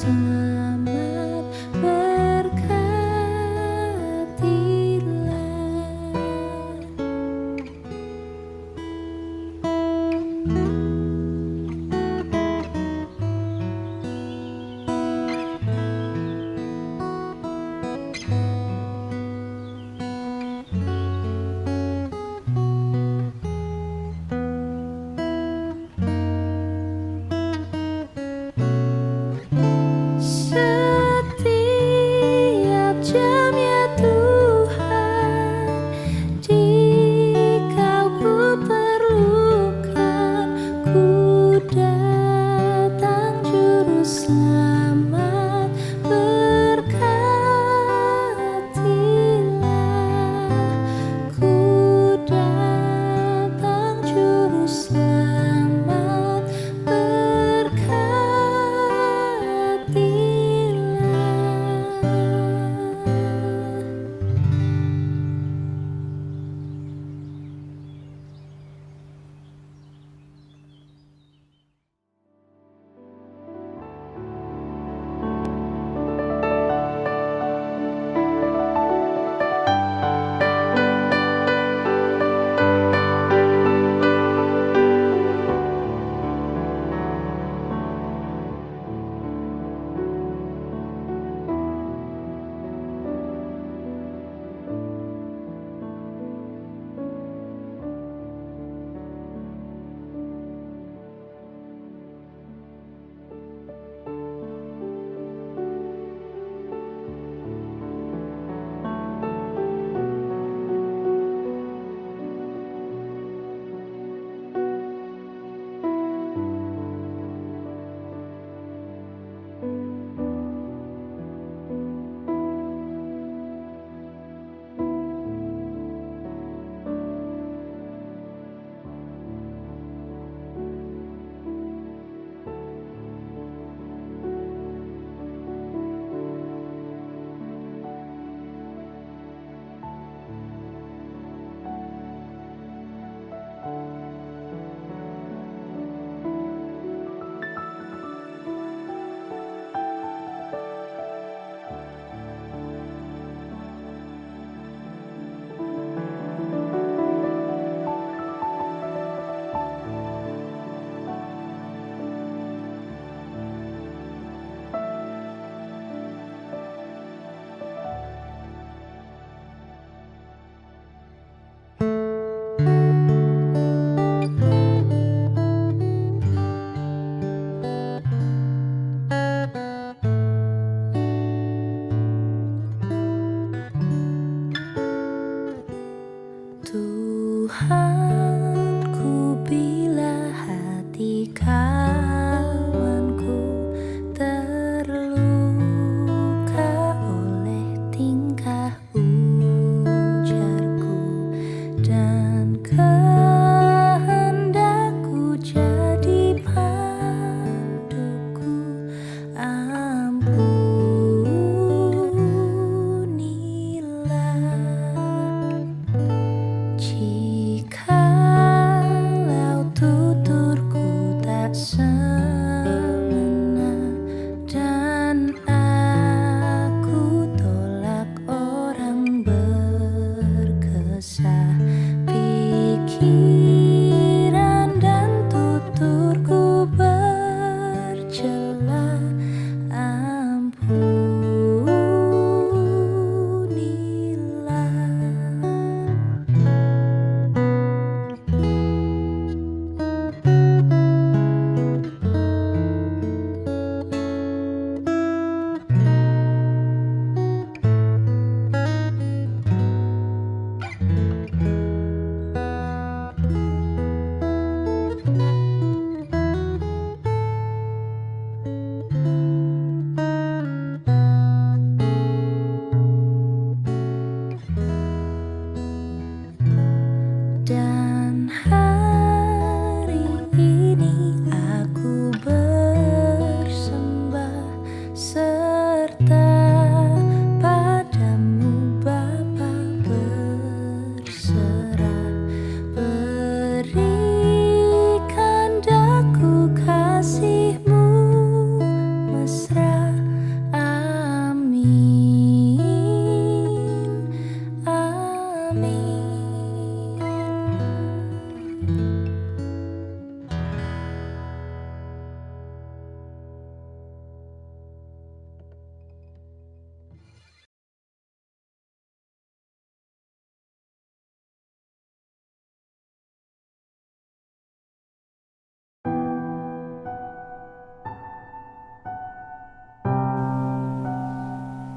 selamat berkatilah.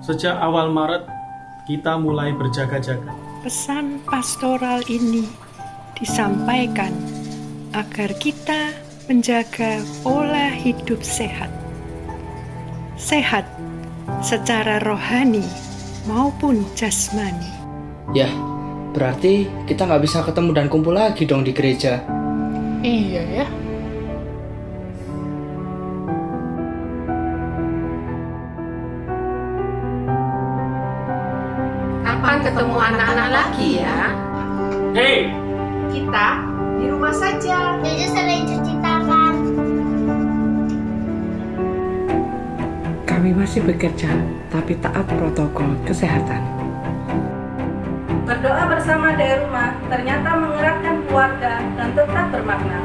Sejak awal Maret, kita mulai berjaga-jaga. Pesan pastoral ini disampaikan agar kita menjaga pola hidup sehat. Sehat secara rohani maupun jasmani. Ya, berarti kita nggak bisa ketemu dan kumpul lagi dong di gereja. Iya ya. Kapan ketemu anak-anak lagi ya? Hei! Kita di rumah saja. Jadi sering cuci tangan. Kami masih bekerja, tapi taat protokol kesehatan. Berdoa bersama dari rumah ternyata mengeratkan keluarga dan tetap bermakna.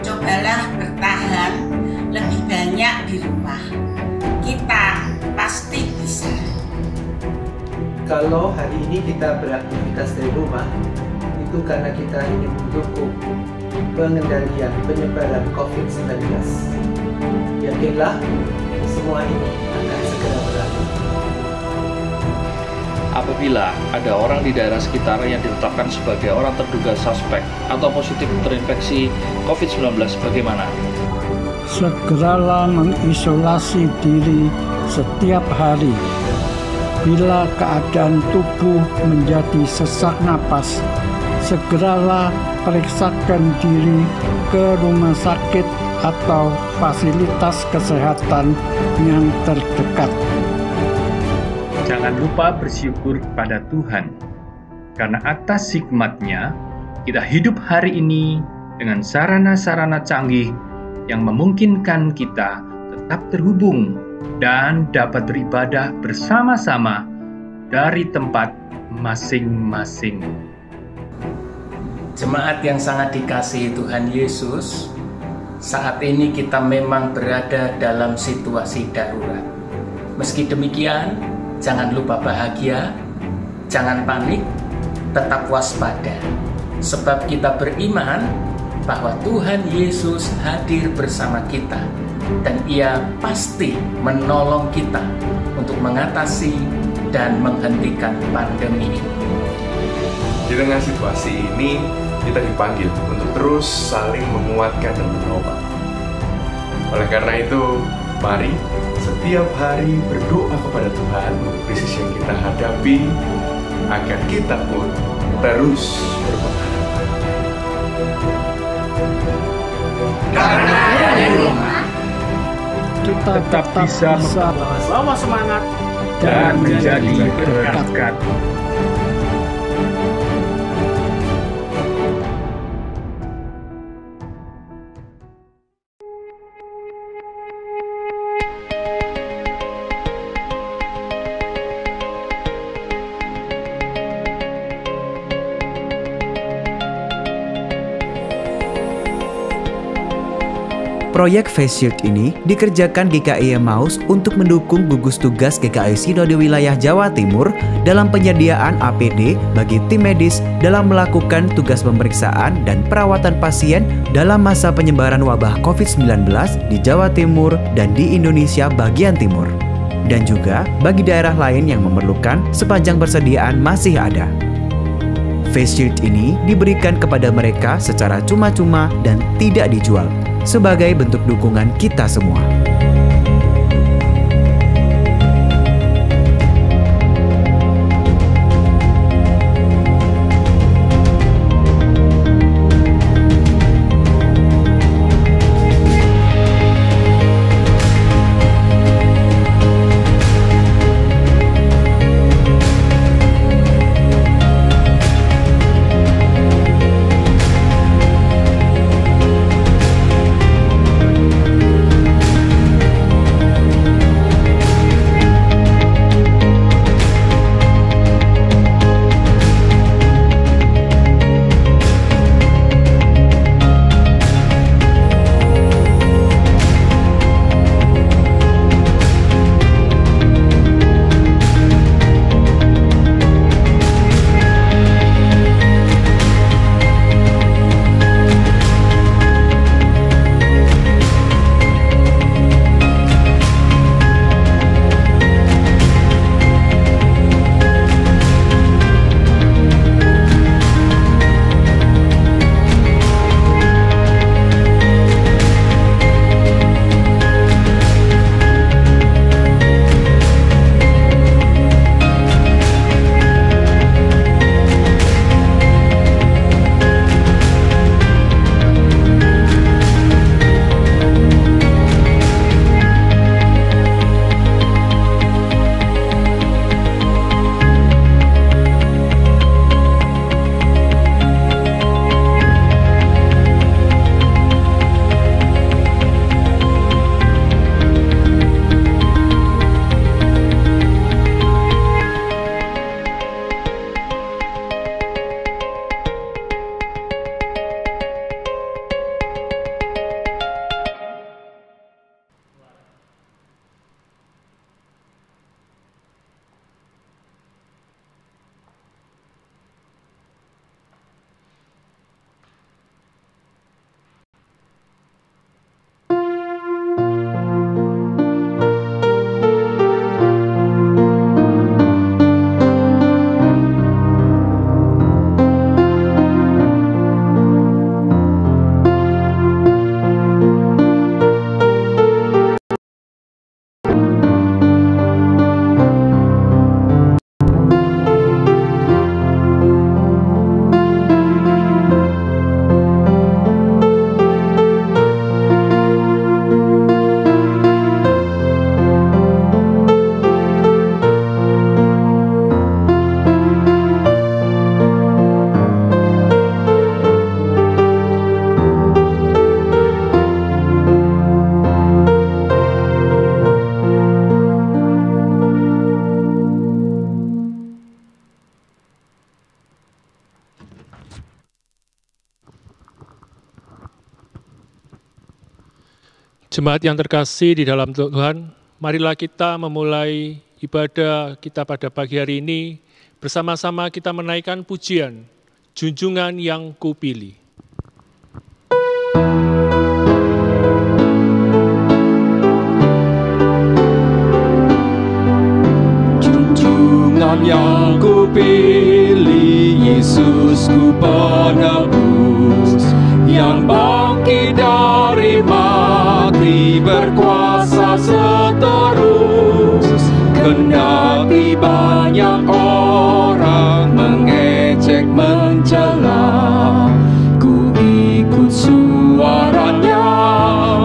Cobalah bertahan lebih banyak di rumah. Kita pasti bisa. Kalau hari ini kita beraktivitas dari rumah, itu karena kita ingin mendukung pengendalian penyebaran COVID-19. Yakinlah, semua ini akan segera berlalu. Apabila ada orang di daerah sekitar yang ditetapkan sebagai orang terduga suspek atau positif terinfeksi COVID-19, bagaimana? Segeralah mengisolasi diri setiap hari. Bila keadaan tubuh menjadi sesak napas, segeralah periksakan diri ke rumah sakit atau fasilitas kesehatan yang terdekat. Jangan lupa bersyukur kepada Tuhan, karena atas hikmat-Nya kita hidup hari ini dengan sarana-sarana canggih yang memungkinkan kita tetap terhubung dan dapat beribadah bersama-sama dari tempat masing-masing. Jemaat yang sangat dikasihi Tuhan Yesus, saat ini kita memang berada dalam situasi darurat. Meski demikian, jangan lupa bahagia, jangan panik, tetap waspada. Sebab kita beriman bahwa Tuhan Yesus hadir bersama kita dan Ia pasti menolong kita untuk mengatasi dan menghentikan pandemi ini. Di tengah situasi ini, kita dipanggil untuk terus saling menguatkan dan menolong. Oleh karena itu, mari setiap hari berdoa kepada Tuhan untuk krisis yang kita hadapi, agar kita pun terus berpengharapan. Karena ada di rumah, kita tetap bisa Bawa semangat dan menjadi berkat. Proyek Face Shield ini dikerjakan GKI Emmaus untuk mendukung gugus tugas GKI Sinode Wilayah Jawa Timur dalam penyediaan APD bagi tim medis dalam melakukan tugas pemeriksaan dan perawatan pasien dalam masa penyebaran wabah COVID-19 di Jawa Timur dan di Indonesia bagian timur. Dan juga bagi daerah lain yang memerlukan sepanjang persediaan masih ada. Face Shield ini diberikan kepada mereka secara cuma-cuma dan tidak dijual, sebagai bentuk dukungan kita semua. Jemaat yang terkasih di dalam Tuhan, marilah kita memulai ibadah kita pada pagi hari ini. Bersama-sama kita menaikkan pujian, junjungan yang kupilih. Junjungan yang kupilih, Yesusku penebus, yang bangkit dari mati, berkuasa seterus. Kendati banyak orang mengejek mencela, ku ikut suaranya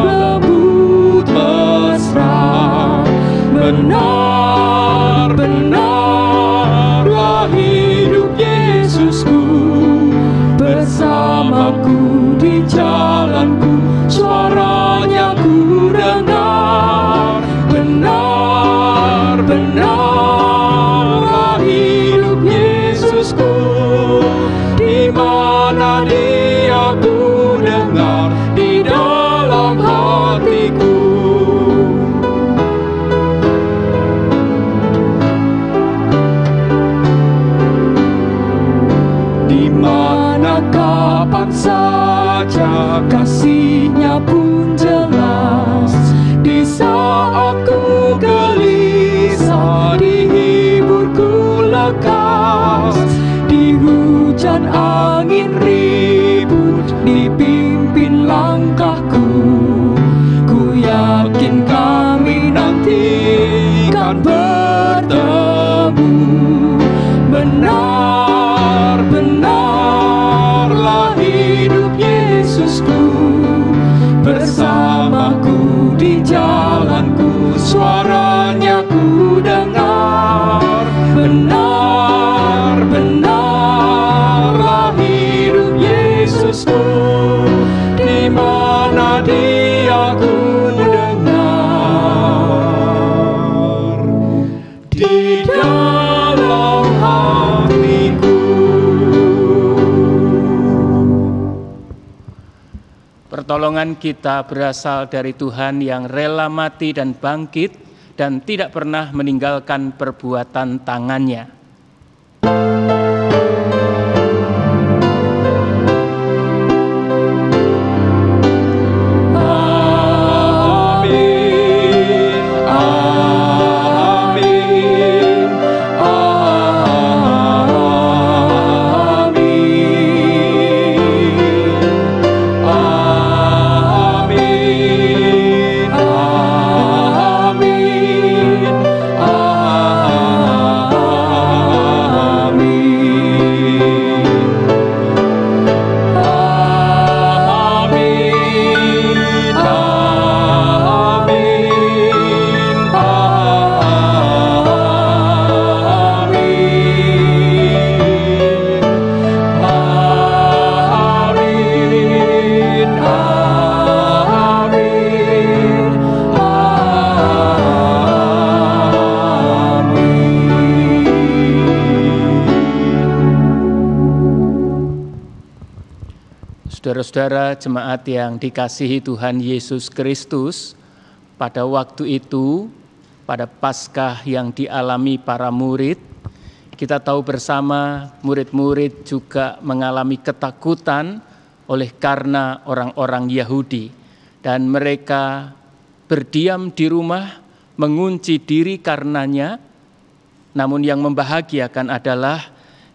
lembut mesra. Benar-benarlah hidup Yesusku, bersamaku di jalanku, suaranya ku dengar. Benar-benarlah hidup Yesusku, di mana Dia ku dengar, di dalam hatiku. Di mana kapan saja kasih-Nya pun jelas. Di saat ku gelisah, dihibur ku lekas. Di hujan angin ribut, dipimpin langkahku. Ku yakin kami nanti kan bertemu. Benar-benarlah hidup Yesusku, bersamaku di jalanku, suaranya ku dengar. Benar-benarlah hidup Yesusku, di mana Dia ku dengar, di dalam hatiku. Pertolongan kita berasal dari Tuhan yang rela mati dan bangkit dan tidak pernah meninggalkan perbuatan tangannya. Saudara-saudara jemaat yang dikasihi Tuhan Yesus Kristus, pada waktu itu, pada Paskah yang dialami para murid, kita tahu bersama murid-murid juga mengalami ketakutan oleh karena orang-orang Yahudi. Dan mereka berdiam di rumah, mengunci diri karenanya. Namun yang membahagiakan adalah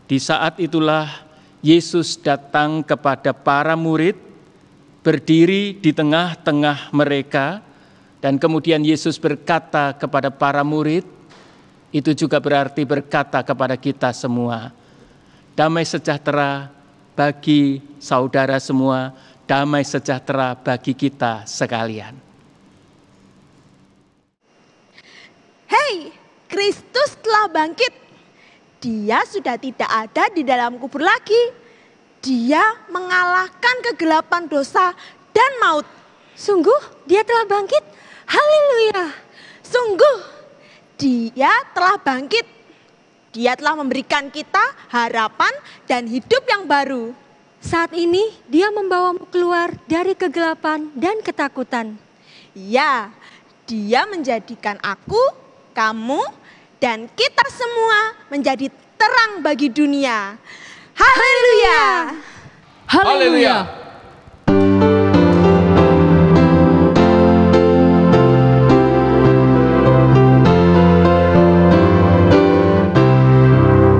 di saat itulah Yesus datang kepada para murid, berdiri di tengah-tengah mereka, dan kemudian Yesus berkata kepada para murid, itu juga berarti berkata kepada kita semua, damai sejahtera bagi saudara semua, damai sejahtera bagi kita sekalian. Hei, Kristus telah bangkit. Dia sudah tidak ada di dalam kubur lagi. Dia mengalahkan kegelapan dosa dan maut. Sungguh dia telah bangkit. Haleluya. Sungguh Dia telah bangkit. Dia telah memberikan kita harapan dan hidup yang baru. Saat ini Dia membawamu keluar dari kegelapan dan ketakutan. Ya, Dia menjadikan aku, kamu, dan kita semua menjadi terang bagi dunia. Haleluya! Haleluya!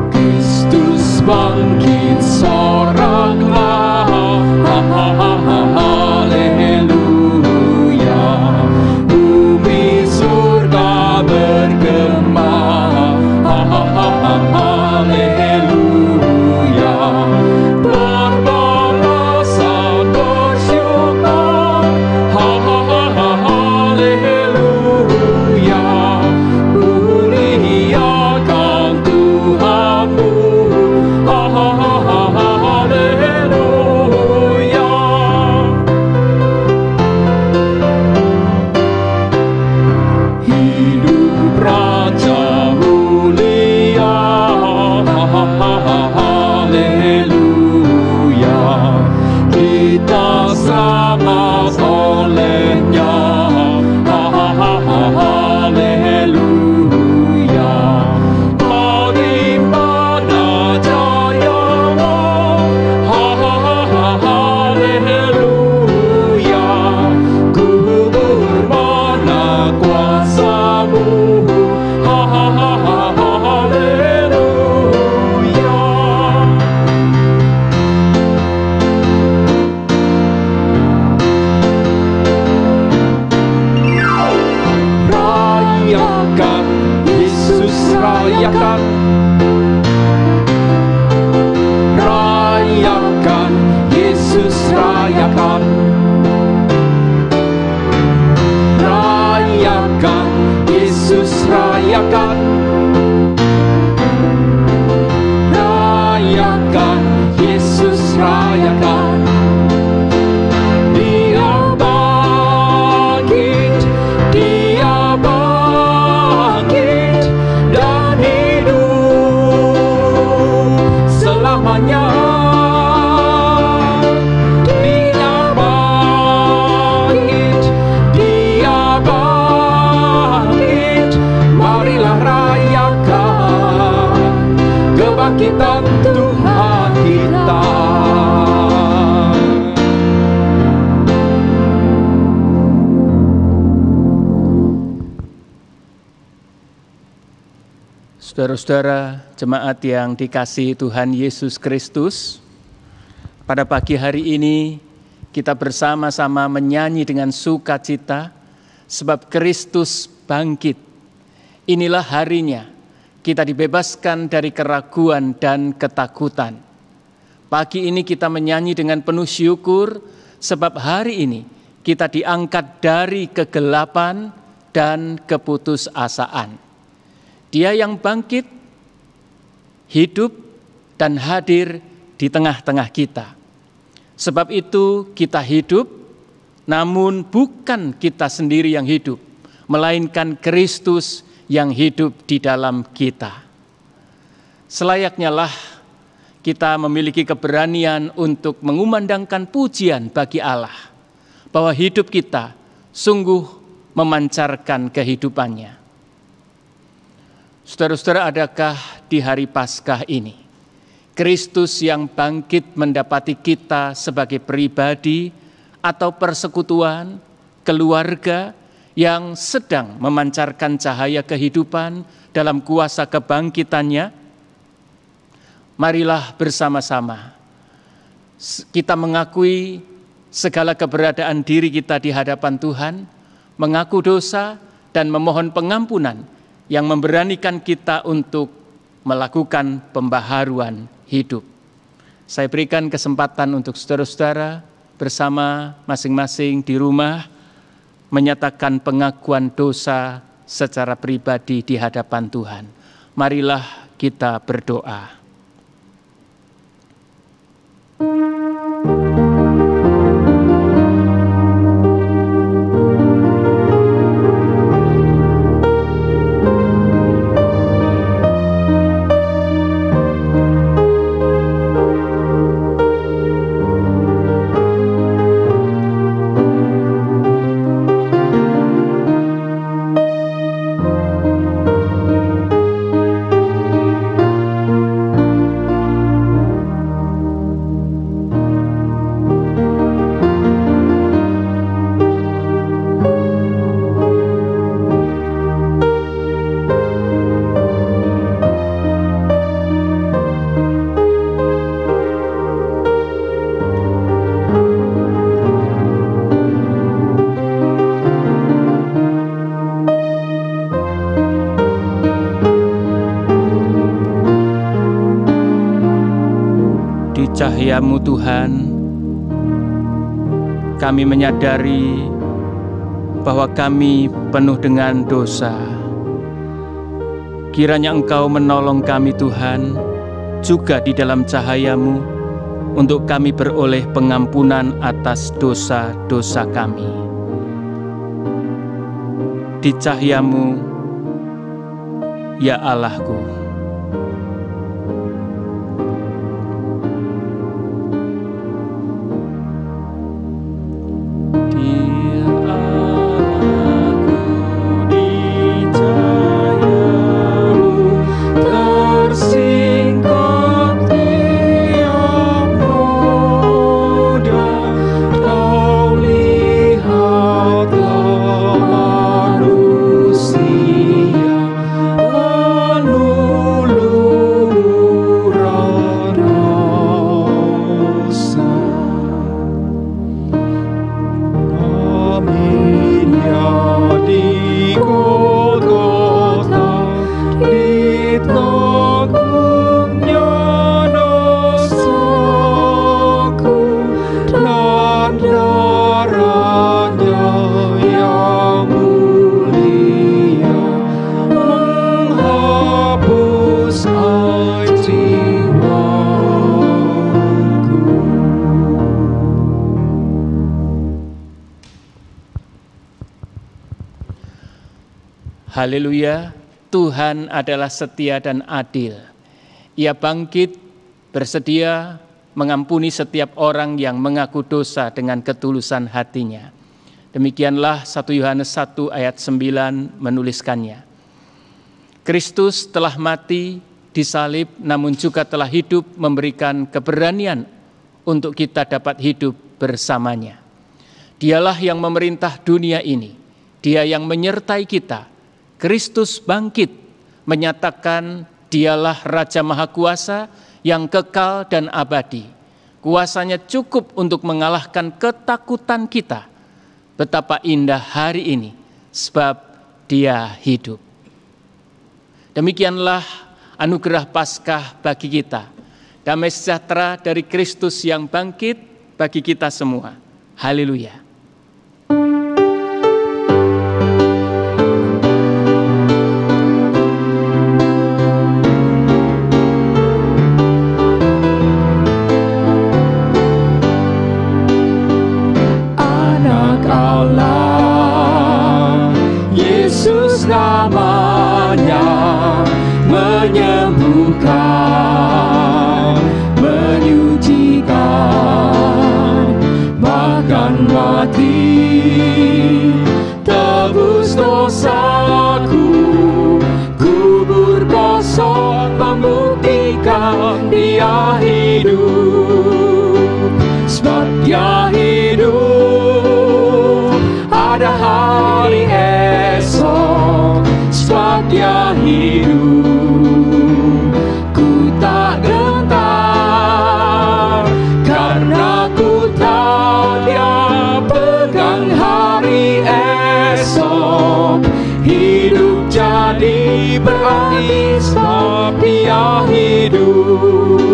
Kristus bangkit soraklah, haleluya. Bumi surga bergema, haleluya. Berbangsa bersyukur, haleluya. Muliakan Tuhanmu, haleluya. Hidup Raja mulia, haleluya. Kita selamat olehnya, haleluya. Bagaimana jayamu, haleluya. Kubur mana kuasamu, haleluya. Rayakan, Yesus rayakan. Rayakan, Yesus rayakan. Rayakan, Yesus rayakan. Rayakan, Yesus rayakan. Dia bangkit, Dia bangkit dan hidup selamanya. Dia bangkit, Dia bangkit. Marilah rayakan kebangkitan Tuhan kita. Saudara-saudara jemaat yang dikasihi Tuhan Yesus Kristus, pada pagi hari ini kita bersama-sama menyanyi dengan sukacita sebab Kristus bangkit. Inilah harinya kita dibebaskan dari keraguan dan ketakutan. Pagi ini kita menyanyi dengan penuh syukur sebab hari ini kita diangkat dari kegelapan dan keputusasaan. Dia yang bangkit, hidup, dan hadir di tengah-tengah kita. Sebab itu kita hidup, namun bukan kita sendiri yang hidup, melainkan Kristus yang hidup di dalam kita. Selayaknya lah kita memiliki keberanian untuk mengumandangkan pujian bagi Allah, bahwa hidup kita sungguh memancarkan kehidupannya. Saudara-saudara, adakah di hari Paskah ini Kristus yang bangkit mendapati kita sebagai pribadi atau persekutuan, keluarga yang sedang memancarkan cahaya kehidupan dalam kuasa kebangkitannya? Marilah bersama-sama kita mengakui segala keberadaan diri kita di hadapan Tuhan, mengaku dosa dan memohon pengampunan yang memberanikan kita untuk melakukan pembaharuan hidup. Saya berikan kesempatan untuk saudara-saudara bersama masing-masing di rumah menyatakan pengakuan dosa secara pribadi di hadapan Tuhan. Marilah kita berdoa. cahaya-Mu Tuhan, kami menyadari bahwa kami penuh dengan dosa. Kiranya Engkau menolong kami Tuhan, juga di dalam cahaya-Mu, untuk kami beroleh pengampunan atas dosa-dosa kami. Di cahaya-Mu, ya Allahku. Haleluya, Tuhan adalah setia dan adil. Ia bangkit, bersedia mengampuni setiap orang yang mengaku dosa dengan ketulusan hatinya. Demikianlah 1 Yohanes 1 ayat 9 menuliskannya. Kristus telah mati, disalib, namun juga telah hidup, memberikan keberanian untuk kita dapat hidup bersamanya. Dialah yang memerintah dunia ini, Dia yang menyertai kita. Kristus bangkit, menyatakan Dialah Raja Maha Kuasa yang kekal dan abadi. Kuasanya cukup untuk mengalahkan ketakutan kita. Betapa indah hari ini, sebab Dia hidup. Demikianlah anugerah Paskah bagi kita. Damai sejahtera dari Kristus yang bangkit bagi kita semua. Haleluya. Namanya menyembuhkan, menyucikan, bahkan mati tebus dosaku. Kubur kosong membuktikan Dia hidup, sebab Dia hidup. Ada hari esok, sebab Dia hidup. Ku tak gentar, karena ku tahu Dia pegang hari esok. Hidup jadi berarti sebab Dia hidup.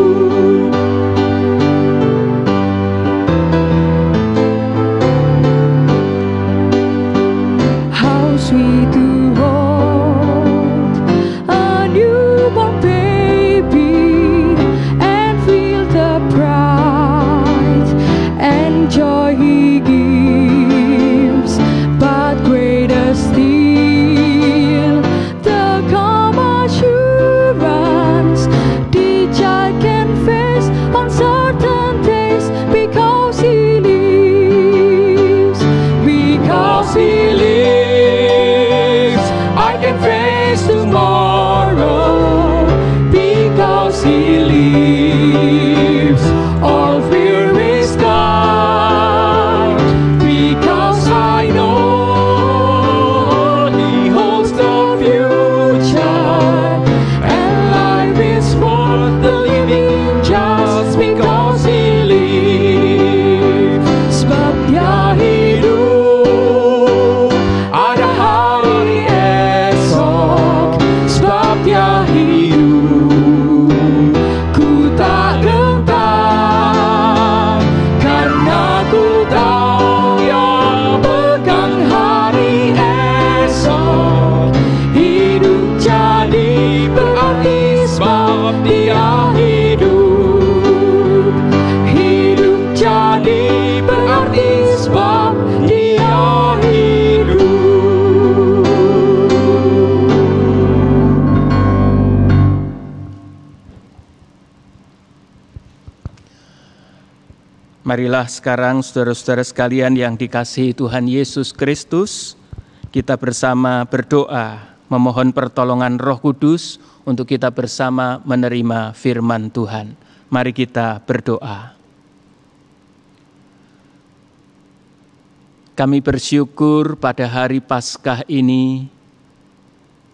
How sweet to hold a newborn baby and feel the pride and joy He gives, but greater still the calm assurance the child can Dia hidup. Hidup jadi berarti sebab Dia hidup. Marilah sekarang saudara-saudara sekalian yang dikasihi Tuhan Yesus Kristus, kita bersama berdoa memohon pertolongan Roh Kudus untuk kita bersama menerima firman Tuhan. Mari kita berdoa. Kami bersyukur pada hari Paskah ini,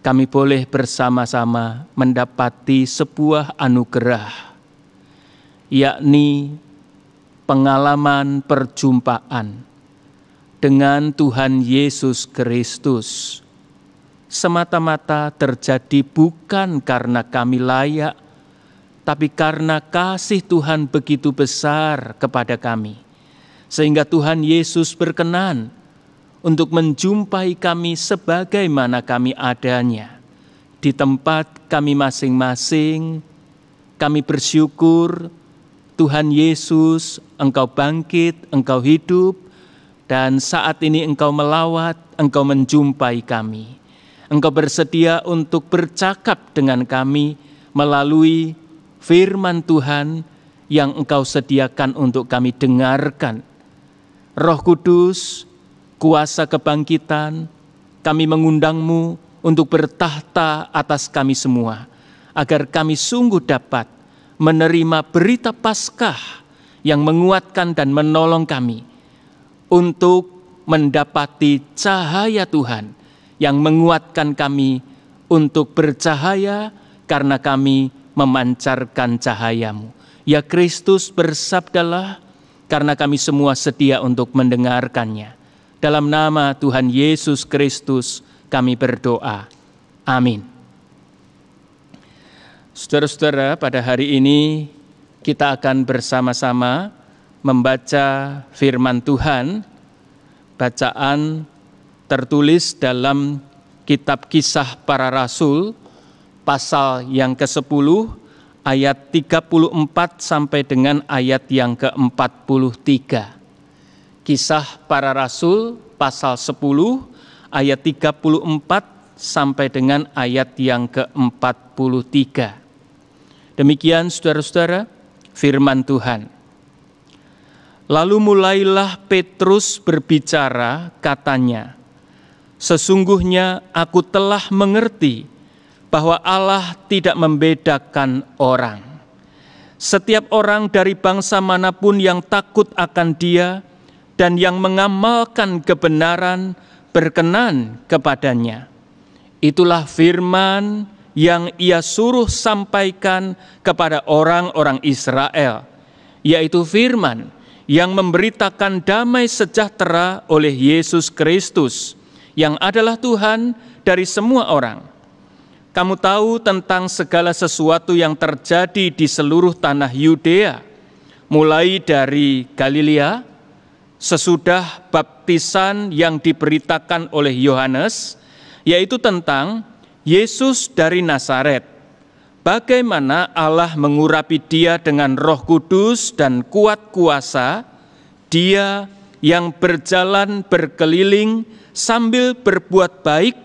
kami boleh bersama-sama mendapati sebuah anugerah, yakni pengalaman perjumpaan dengan Tuhan Yesus Kristus. Semata-mata terjadi bukan karena kami layak, tapi karena kasih Tuhan begitu besar kepada kami, sehingga Tuhan Yesus berkenan untuk menjumpai kami sebagaimana kami adanya. Di tempat kami masing-masing, kami bersyukur Tuhan Yesus, Engkau bangkit, Engkau hidup, dan saat ini Engkau melawat, Engkau menjumpai kami. Engkau bersedia untuk bercakap dengan kami melalui firman Tuhan yang Engkau sediakan untuk kami dengarkan. Roh Kudus, kuasa kebangkitan, kami mengundang-Mu untuk bertahta atas kami semua, agar kami sungguh dapat menerima berita Paskah yang menguatkan dan menolong kami untuk mendapati cahaya Tuhan yang menguatkan kami untuk bercahaya karena kami memancarkan cahaya-Mu. Ya Kristus, bersabdalah, karena kami semua sedia untuk mendengarkannya. Dalam nama Tuhan Yesus Kristus kami berdoa. Amin. Saudara-saudara, pada hari ini kita akan bersama-sama membaca firman Tuhan. Bacaan tertulis dalam kitab Kisah Para Rasul, pasal yang ke-10, ayat 34 sampai dengan ayat yang ke-43. Kisah Para Rasul, pasal 10, ayat 34 sampai dengan ayat yang ke-43. Demikian saudara-saudara firman Tuhan. Lalu mulailah Petrus berbicara, katanya, "Sesungguhnya aku telah mengerti bahwa Allah tidak membedakan orang. Setiap orang dari bangsa manapun yang takut akan Dia dan yang mengamalkan kebenaran berkenan kepadanya. Itulah firman yang Ia suruh sampaikan kepada orang-orang Israel, yaitu firman yang memberitakan damai sejahtera oleh Yesus Kristus, yang adalah Tuhan dari semua orang. Kamu tahu tentang segala sesuatu yang terjadi di seluruh tanah Yudea, mulai dari Galilea, sesudah baptisan yang diberitakan oleh Yohanes, yaitu tentang Yesus dari Nazaret, bagaimana Allah mengurapi Dia dengan Roh Kudus dan kuat kuasa, Dia yang berjalan berkeliling sambil berbuat baik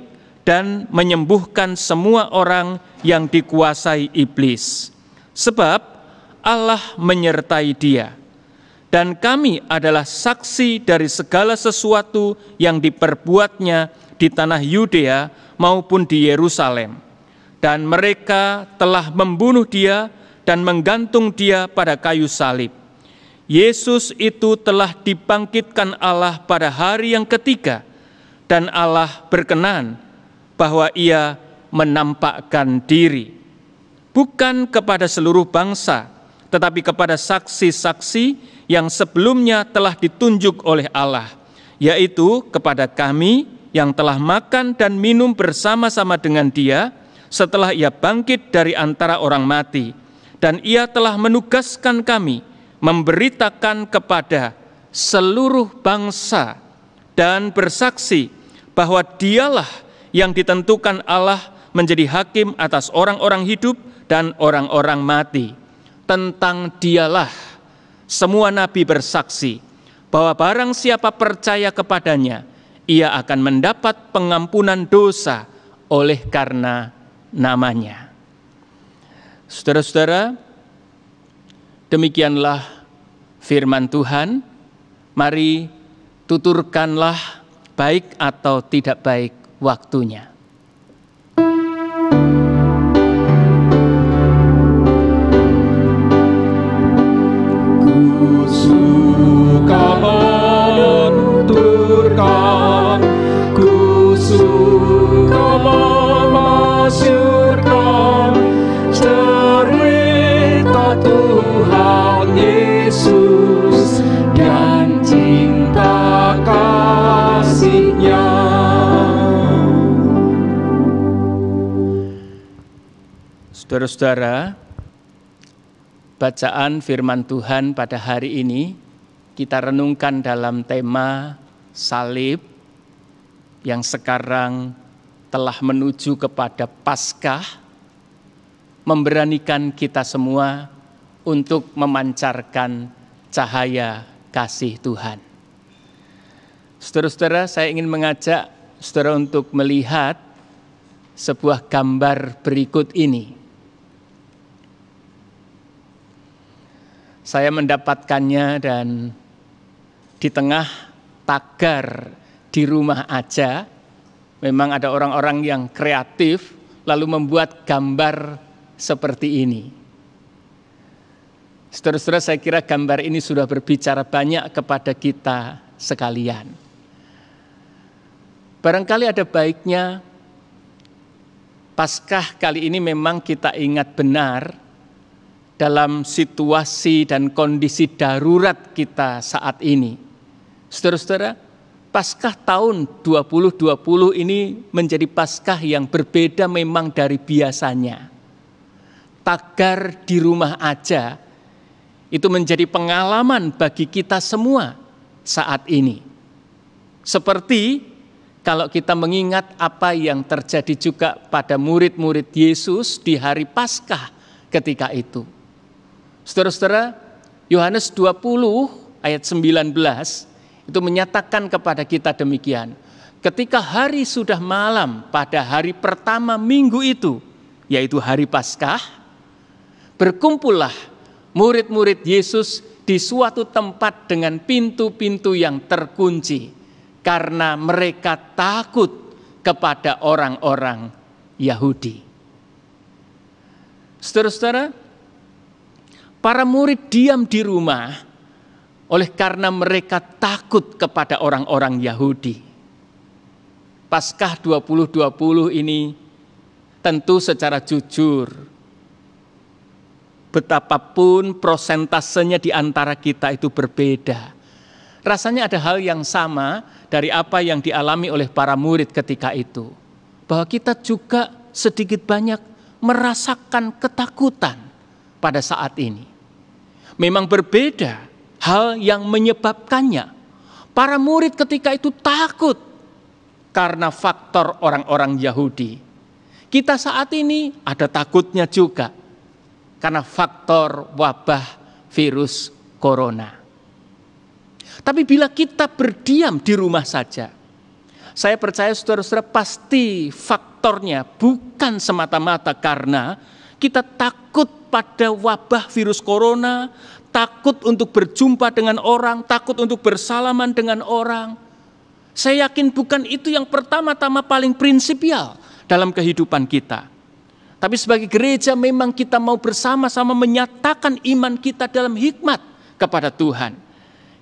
dan menyembuhkan semua orang yang dikuasai iblis. Sebab Allah menyertai Dia, dan kami adalah saksi dari segala sesuatu yang diperbuatnya di tanah Yudea maupun di Yerusalem. Dan mereka telah membunuh Dia dan menggantung Dia pada kayu salib. Yesus itu telah dibangkitkan Allah pada hari yang ketiga, dan Allah berkenan bahwa Ia menampakkan diri, bukan kepada seluruh bangsa, tetapi kepada saksi-saksi yang sebelumnya telah ditunjuk oleh Allah, yaitu kepada kami yang telah makan dan minum bersama-sama dengan Dia setelah Ia bangkit dari antara orang mati. Dan Ia telah menugaskan kami memberitakan kepada seluruh bangsa dan bersaksi bahwa Dialah yang ditentukan Allah menjadi hakim atas orang-orang hidup dan orang-orang mati. Tentang Dialah semua nabi bersaksi bahwa barang siapa percaya kepadanya, ia akan mendapat pengampunan dosa oleh karena namanya. Saudara-saudara, demikianlah firman Tuhan. Mari tuturkanlah baik atau tidak baik waktunya. Ku suka menuturkan, ku suka memasyurkan cerita Tuhan Yesus dan cinta kasih-Nya. Saudara-saudara, bacaan firman Tuhan pada hari ini kita renungkan dalam tema salib yang sekarang telah menuju kepada Paskah, memberanikan kita semua untuk memancarkan cahaya kasih Tuhan. Saudara-saudara, saya ingin mengajak saudara untuk melihat sebuah gambar berikut ini. Saya mendapatkannya dan di tengah tagar di rumah aja, memang ada orang-orang yang kreatif lalu membuat gambar seperti ini. Saudara-saudara, saya kira gambar ini sudah berbicara banyak kepada kita sekalian. Barangkali ada baiknya Paskah kali ini memang kita ingat benar dalam situasi dan kondisi darurat kita saat ini. Saudara-saudara, Paskah tahun 2020 ini menjadi Paskah yang berbeda memang dari biasanya. Tagar di rumah aja itu menjadi pengalaman bagi kita semua saat ini. Seperti kalau kita mengingat apa yang terjadi juga pada murid-murid Yesus di hari Paskah ketika itu. Saudara-saudara, Yohanes 20 ayat 19 itu menyatakan kepada kita demikian. Ketika hari sudah malam pada hari pertama minggu itu, yaitu hari Paskah, berkumpullah murid-murid Yesus di suatu tempat dengan pintu-pintu yang terkunci, karena mereka takut kepada orang-orang Yahudi. Saudara-saudara, para murid diam di rumah oleh karena mereka takut kepada orang-orang Yahudi. Paskah 2020 ini tentu secara jujur, betapapun prosentasenya di antara kita itu berbeda, rasanya ada hal yang sama dari apa yang dialami oleh para murid ketika itu. Bahwa kita juga sedikit banyak merasakan ketakutan pada saat ini. Memang berbeda hal yang menyebabkannya. Para murid ketika itu takut karena faktor orang-orang Yahudi. Kita saat ini ada takutnya juga karena faktor wabah virus corona. Tapi bila kita berdiam di rumah saja, saya percaya saudara-saudara pasti faktornya bukan semata-mata karena kita takut pada wabah virus corona, takut untuk berjumpa dengan orang, takut untuk bersalaman dengan orang. Saya yakin bukan itu yang pertama-tama paling prinsipial dalam kehidupan kita. Tapi sebagai gereja memang kita mau bersama-sama menyatakan iman kita dalam hikmat kepada Tuhan.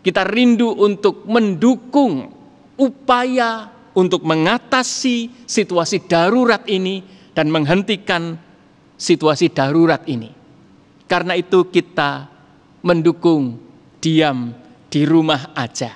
Kita rindu untuk mendukung upaya untuk mengatasi situasi darurat ini dan menghentikan situasi darurat ini. Karena itu kita mendukung diam di rumah aja.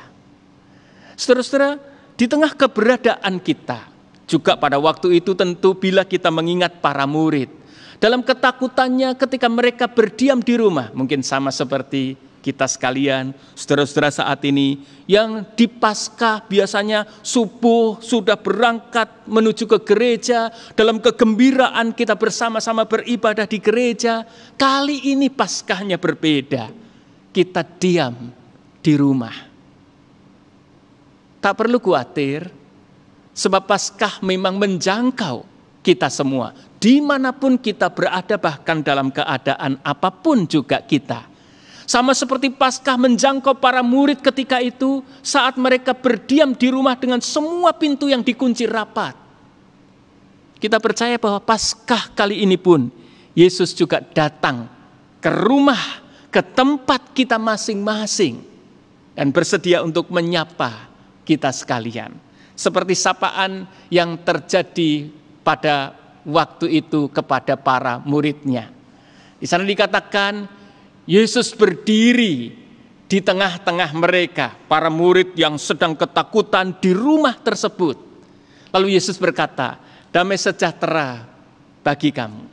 Saudara-saudara, di tengah keberadaan kita, juga pada waktu itu tentu bila kita mengingat para murid, dalam ketakutannya ketika mereka berdiam di rumah, mungkin sama seperti kita sekalian, saudara-saudara saat ini yang di Paskah biasanya subuh sudah berangkat menuju ke gereja, dalam kegembiraan kita bersama-sama beribadah di gereja. Kali ini Paskahnya berbeda, kita diam di rumah. Tak perlu khawatir, sebab Paskah memang menjangkau kita semua, dimanapun kita berada, bahkan dalam keadaan apapun juga kita. Sama seperti Paskah menjangkau para murid ketika itu, saat mereka berdiam di rumah dengan semua pintu yang dikunci rapat. Kita percaya bahwa Paskah kali ini pun, Yesus juga datang ke rumah, ke tempat kita masing-masing, dan bersedia untuk menyapa kita sekalian. Seperti sapaan yang terjadi pada waktu itu kepada para muridnya. Di sana dikatakan, Yesus berdiri di tengah-tengah mereka, para murid yang sedang ketakutan di rumah tersebut. Lalu Yesus berkata, damai sejahtera bagi kamu.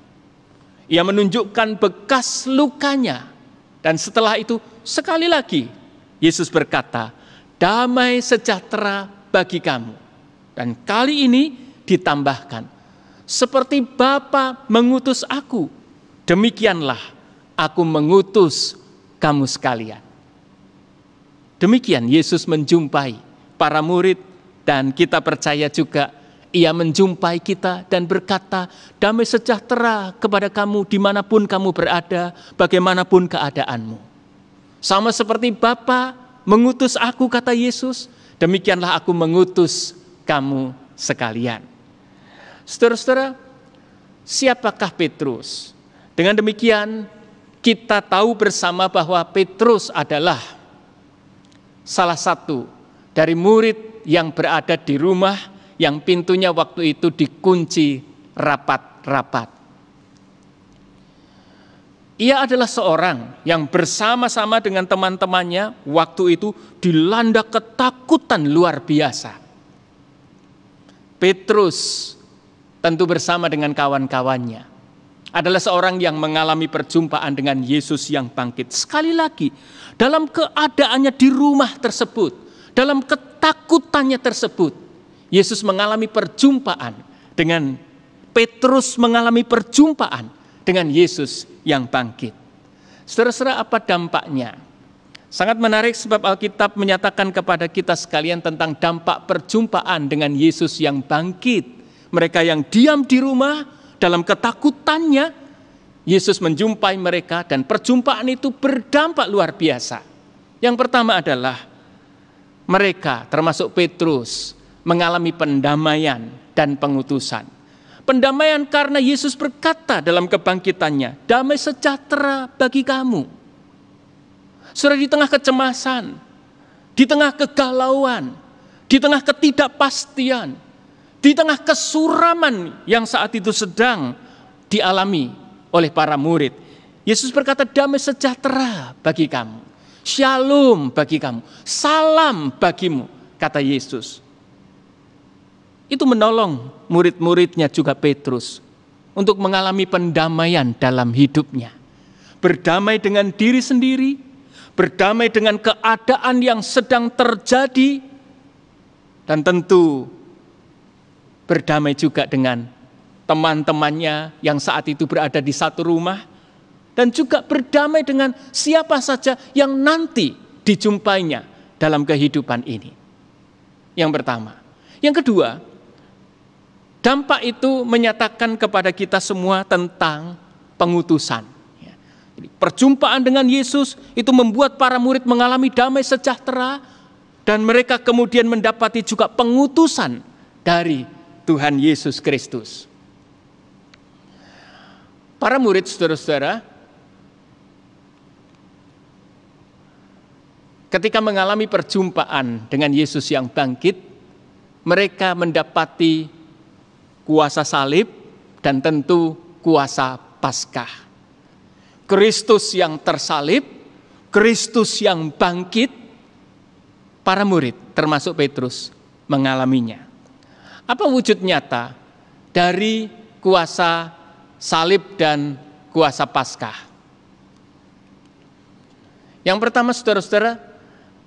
Ia menunjukkan bekas lukanya. Dan setelah itu sekali lagi Yesus berkata, damai sejahtera bagi kamu. Dan kali ini ditambahkan, seperti Bapa mengutus aku, demikianlah aku mengutus kamu sekalian. Demikian Yesus menjumpai para murid, dan kita percaya juga Ia menjumpai kita dan berkata, damai sejahtera kepada kamu dimanapun kamu berada, bagaimanapun keadaanmu. Sama seperti Bapa mengutus aku, kata Yesus, demikianlah aku mengutus kamu sekalian. Saudara-saudara, siapakah Petrus? Dengan demikian, kita tahu bersama bahwa Petrus adalah salah satu dari murid yang berada di rumah yang pintunya waktu itu dikunci rapat-rapat. Ia adalah seorang yang bersama-sama dengan teman-temannya waktu itu dilanda ketakutan luar biasa. Petrus tentu bersama dengan kawan-kawannya adalah seorang yang mengalami perjumpaan dengan Yesus yang bangkit. Sekali lagi, dalam keadaannya di rumah tersebut, dalam ketakutannya tersebut, Yesus mengalami perjumpaan dengan Petrus, mengalami perjumpaan dengan Yesus yang bangkit. Saudara-saudara, apa dampaknya? Sangat menarik sebab Alkitab menyatakan kepada kita sekalian tentang dampak perjumpaan dengan Yesus yang bangkit. Mereka yang diam di rumah, dalam ketakutannya, Yesus menjumpai mereka dan perjumpaan itu berdampak luar biasa. Yang pertama adalah mereka, termasuk Petrus, mengalami pendamaian dan pengutusan. Pendamaian karena Yesus berkata dalam kebangkitannya, damai sejahtera bagi kamu. Saudara, di tengah kecemasan, di tengah kegalauan, di tengah ketidakpastian, di tengah kesuraman yang saat itu sedang dialami oleh para murid, Yesus berkata, damai sejahtera bagi kamu, shalom bagi kamu, salam bagimu, kata Yesus. Itu menolong murid-muridnya juga Petrus untuk mengalami pendamaian dalam hidupnya. Berdamai dengan diri sendiri, berdamai dengan keadaan yang sedang terjadi, dan tentu berdamai juga dengan teman-temannya yang saat itu berada di satu rumah, dan juga berdamai dengan siapa saja yang nanti dijumpainya dalam kehidupan ini. Yang pertama. Yang kedua, dampak itu menyatakan kepada kita semua tentang pengutusan. Jadi, perjumpaan dengan Yesus itu membuat para murid mengalami damai sejahtera, dan mereka kemudian mendapati juga pengutusan dari Tuhan Yesus Kristus. Para murid, saudara-saudara, ketika mengalami perjumpaan dengan Yesus yang bangkit, mereka mendapati kuasa salib dan tentu kuasa Paskah. Kristus yang tersalib, Kristus yang bangkit, para murid termasuk Petrus mengalaminya. Apa wujud nyata dari kuasa salib dan kuasa Paskah? Yang pertama, saudara-saudara,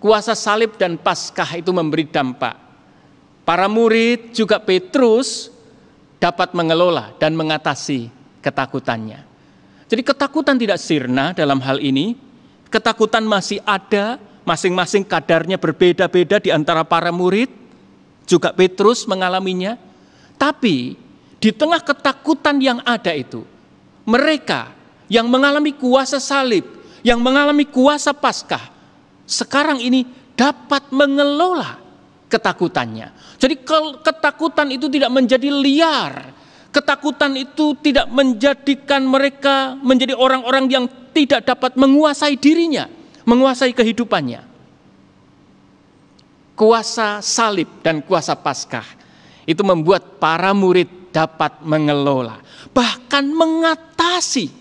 kuasa salib dan Paskah itu memberi dampak. Para murid juga Petrus dapat mengelola dan mengatasi ketakutannya. Jadi ketakutan tidak sirna dalam hal ini. Ketakutan masih ada, masing-masing kadarnya berbeda-beda di antara para murid. Juga Petrus mengalaminya. Tapi di tengah ketakutan yang ada itu, mereka yang mengalami kuasa salib, yang mengalami kuasa Paskah, sekarang ini dapat mengelola ketakutannya. Jadi ketakutan itu tidak menjadi liar. Ketakutan itu tidak menjadikan mereka menjadi orang-orang yang tidak dapat menguasai dirinya, menguasai kehidupannya. Kuasa salib dan kuasa Paskah itu membuat para murid dapat mengelola, bahkan mengatasi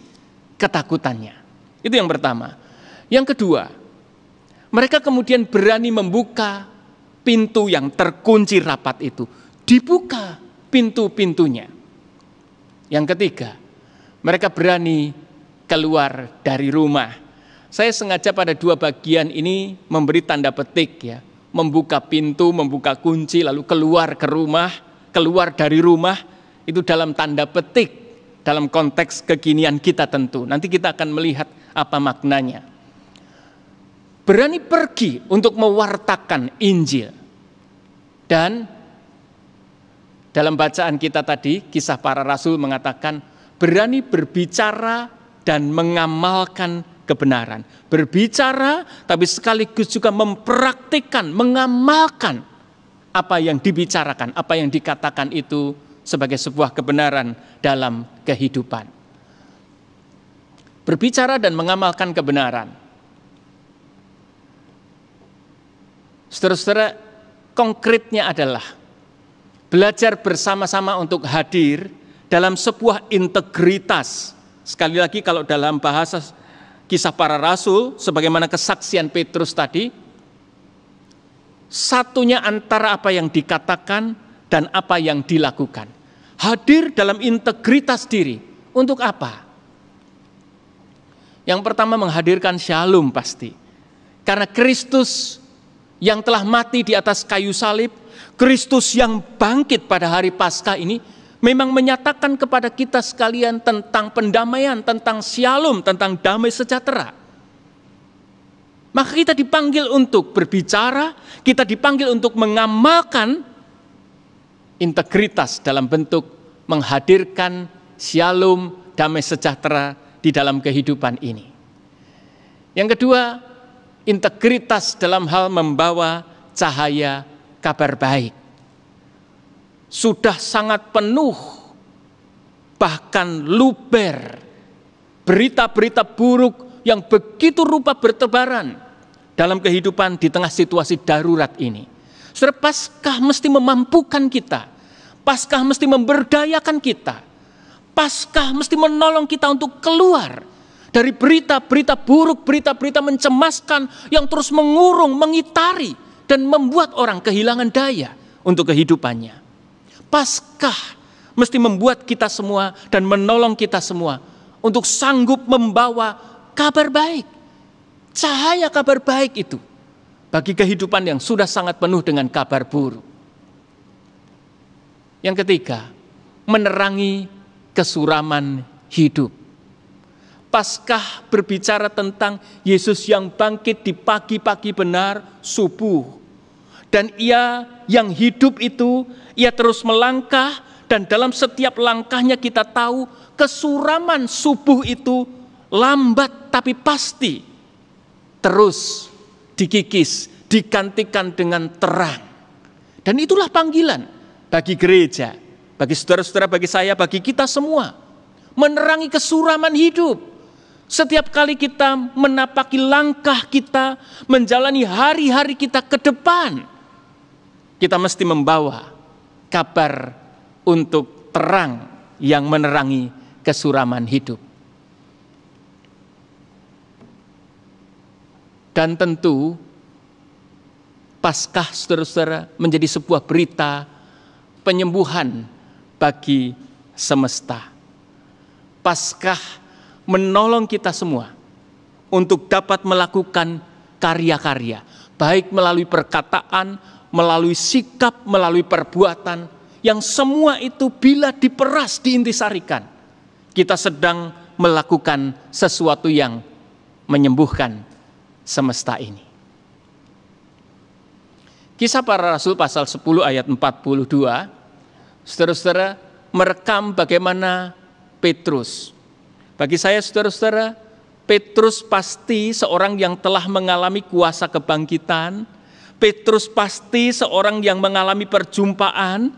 ketakutannya. Itu yang pertama. Yang kedua, mereka kemudian berani membuka pintu yang terkunci rapat itu. Dibuka pintu-pintunya. Yang ketiga, mereka berani keluar dari rumah. Saya sengaja pada dua bagian ini memberi tanda petik ya. Membuka pintu, membuka kunci, lalu keluar ke rumah, keluar dari rumah. Itu dalam tanda petik, dalam konteks kekinian kita tentu. Nanti kita akan melihat apa maknanya. Berani pergi untuk mewartakan Injil. Dan dalam bacaan kita tadi, Kisah Para Rasul mengatakan berani berbicara dan mengamalkan kebenaran. Berbicara tapi sekaligus juga mempraktikkan, mengamalkan apa yang dibicarakan, apa yang dikatakan itu sebagai sebuah kebenaran dalam kehidupan. Berbicara dan mengamalkan kebenaran. Saudara-saudara, konkretnya adalah belajar bersama-sama untuk hadir dalam sebuah integritas. Sekali lagi kalau dalam bahasa Kisah Para Rasul, sebagaimana kesaksian Petrus tadi, satunya antara apa yang dikatakan dan apa yang dilakukan. Hadir dalam integritas diri. Untuk apa? Yang pertama menghadirkan shalom pasti. Karena Kristus yang telah mati di atas kayu salib, Kristus yang bangkit pada hari Paskah ini memang menyatakan kepada kita sekalian tentang pendamaian, tentang shalom, tentang damai sejahtera. Maka kita dipanggil untuk berbicara, kita dipanggil untuk mengamalkan integritas dalam bentuk menghadirkan shalom, damai sejahtera di dalam kehidupan ini. Yang kedua, integritas dalam hal membawa cahaya kabar baik. Sudah sangat penuh, bahkan luber, berita-berita buruk yang begitu rupa bertebaran dalam kehidupan di tengah situasi darurat ini. Saudara, Paskah mesti memampukan kita. Paskah mesti memberdayakan kita. Paskah mesti menolong kita untuk keluar dari berita-berita buruk, berita-berita mencemaskan yang terus mengurung, mengitari, dan membuat orang kehilangan daya untuk kehidupannya. Paskah mesti membuat kita semua dan menolong kita semua untuk sanggup membawa kabar baik. Cahaya kabar baik itu bagi kehidupan yang sudah sangat penuh dengan kabar buruk. Yang ketiga, menerangi kesuraman hidup. Paskah berbicara tentang Yesus yang bangkit di pagi-pagi benar, subuh. Dan ia yang hidup itu, ia terus melangkah, dan dalam setiap langkahnya kita tahu kesuraman subuh itu lambat tapi pasti terus dikikis, digantikan dengan terang. Dan itulah panggilan bagi gereja, bagi saudara-saudara, bagi saya, bagi kita semua. Menerangi kesuraman hidup. Setiap kali kita menapaki langkah kita, menjalani hari-hari kita ke depan, kita mesti membawa kabar untuk terang yang menerangi kesuraman hidup. Dan tentu Paskah, saudara-saudara, menjadi sebuah berita penyembuhan bagi semesta. Paskah menolong kita semua untuk dapat melakukan karya-karya, baik melalui perkataan, melalui sikap, melalui perbuatan, yang semua itu bila diperas, diintisarikan, kita sedang melakukan sesuatu yang menyembuhkan semesta ini. Kisah Para Rasul pasal 10 ayat 42, saudara-saudara, merekam bagaimana Petrus. Bagi saya, saudara-saudara, Petrus pasti seorang yang telah mengalami kuasa kebangkitan. Petrus pasti seorang yang mengalami perjumpaan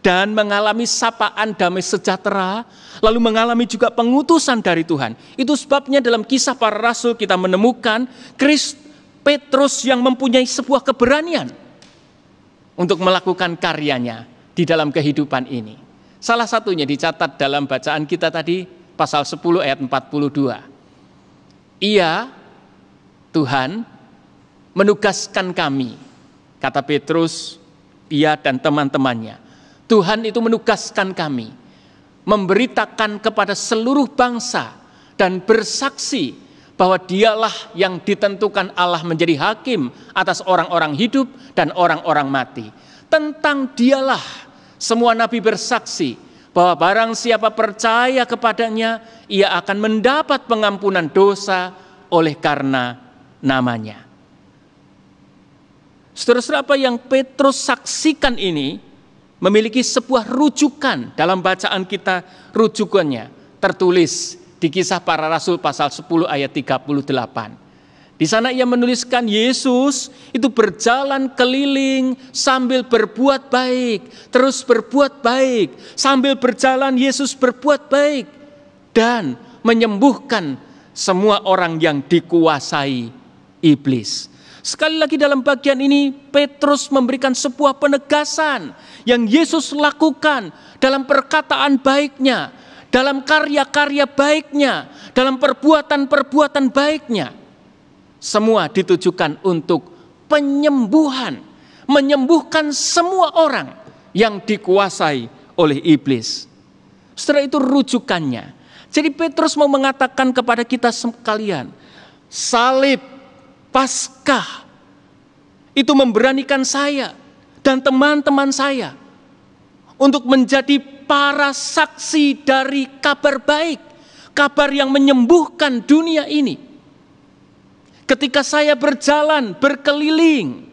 dan mengalami sapaan damai sejahtera, lalu mengalami juga pengutusan dari Tuhan. Itu sebabnya dalam Kisah Para Rasul kita menemukan Petrus yang mempunyai sebuah keberanian untuk melakukan karyanya di dalam kehidupan ini. Salah satunya dicatat dalam bacaan kita tadi, pasal 10 ayat 42. Ia, Tuhan, menugaskan kami, kata Petrus, ia dan teman-temannya. Tuhan itu menugaskan kami, memberitakan kepada seluruh bangsa dan bersaksi bahwa dialah yang ditentukan Allah menjadi hakim atas orang-orang hidup dan orang-orang mati. Tentang dialah semua nabi bersaksi bahwa barang siapa percaya kepadanya, ia akan mendapat pengampunan dosa oleh karena namanya. Saudara-saudara, apa yang Petrus saksikan ini memiliki sebuah rujukan dalam bacaan kita. Rujukannya tertulis di Kisah Para Rasul pasal 10 ayat 38. Di sana ia menuliskan Yesus itu berjalan keliling sambil berbuat baik, terus berbuat baik. Sambil berjalan Yesus berbuat baik dan menyembuhkan semua orang yang dikuasai iblis. Sekali lagi dalam bagian ini Petrus memberikan sebuah penegasan yang Yesus lakukan dalam perkataan baiknya, dalam karya-karya baiknya, dalam perbuatan-perbuatan baiknya. Semua ditujukan untuk penyembuhan, menyembuhkan semua orang yang dikuasai oleh iblis. Setelah itu rujukannya. Jadi Petrus mau mengatakan kepada kita sekalian, salib Paskah itu memberanikan saya dan teman-teman saya untuk menjadi para saksi dari kabar baik, kabar yang menyembuhkan dunia ini. Ketika saya berjalan, berkeliling,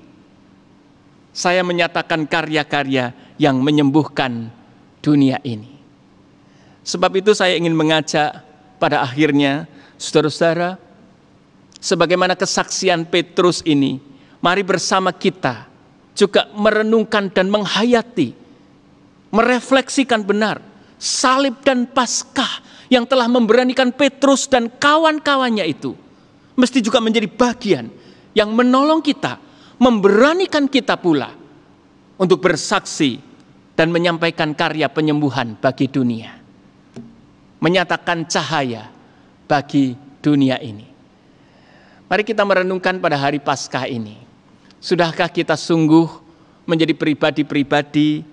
saya menyatakan karya-karya yang menyembuhkan dunia ini. Sebab itu saya ingin mengajak pada akhirnya, saudara-saudara, sebagaimana kesaksian Petrus ini, mari bersama kita juga merenungkan dan menghayati, merefleksikan benar salib dan Paskah yang telah memberanikan Petrus dan kawan-kawannya itu. Mesti juga menjadi bagian yang menolong kita, memberanikan kita pula untuk bersaksi dan menyampaikan karya penyembuhan bagi dunia. Menyatakan cahaya bagi dunia ini. Mari kita merenungkan pada hari Paskah ini. Sudahkah kita sungguh menjadi pribadi-pribadi,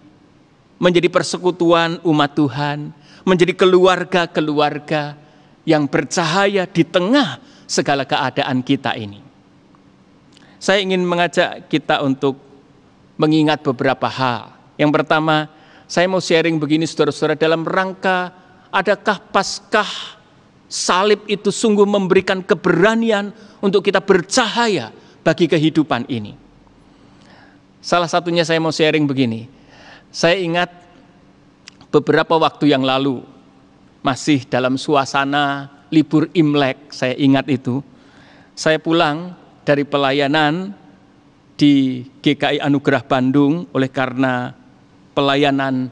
menjadi persekutuan umat Tuhan, menjadi keluarga-keluarga yang bercahaya di tengah segala keadaan kita ini? Saya ingin mengajak kita untuk mengingat beberapa hal. Yang pertama, saya mau sharing begini saudara-saudara, dalam rangka adakah Paskah salib itu sungguh memberikan keberanian untuk kita bercahaya bagi kehidupan ini. Salah satunya saya mau sharing begini. Saya ingat beberapa waktu yang lalu, masih dalam suasana libur Imlek, saya ingat itu. Saya pulang dari pelayanan di GKI Anugerah Bandung oleh karena pelayanan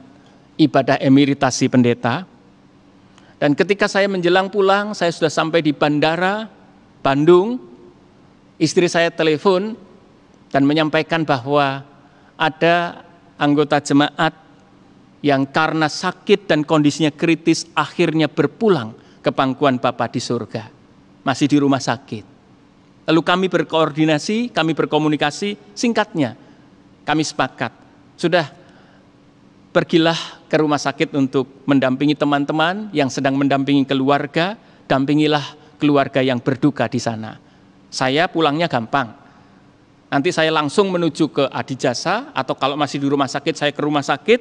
ibadah emeritasi pendeta. Dan ketika saya menjelang pulang, saya sudah sampai di bandara Bandung, istri saya telepon dan menyampaikan bahwa ada anggota jemaat yang karena sakit dan kondisinya kritis akhirnya berpulang ke pangkuan Bapa di surga, masih di rumah sakit. Lalu kami berkoordinasi, kami berkomunikasi, singkatnya kami sepakat, sudah pergilah ke rumah sakit untuk mendampingi teman-teman yang sedang mendampingi keluarga, dampingilah keluarga yang berduka di sana. Saya pulangnya gampang. Nanti saya langsung menuju ke Adijasa, atau kalau masih di rumah sakit saya ke rumah sakit,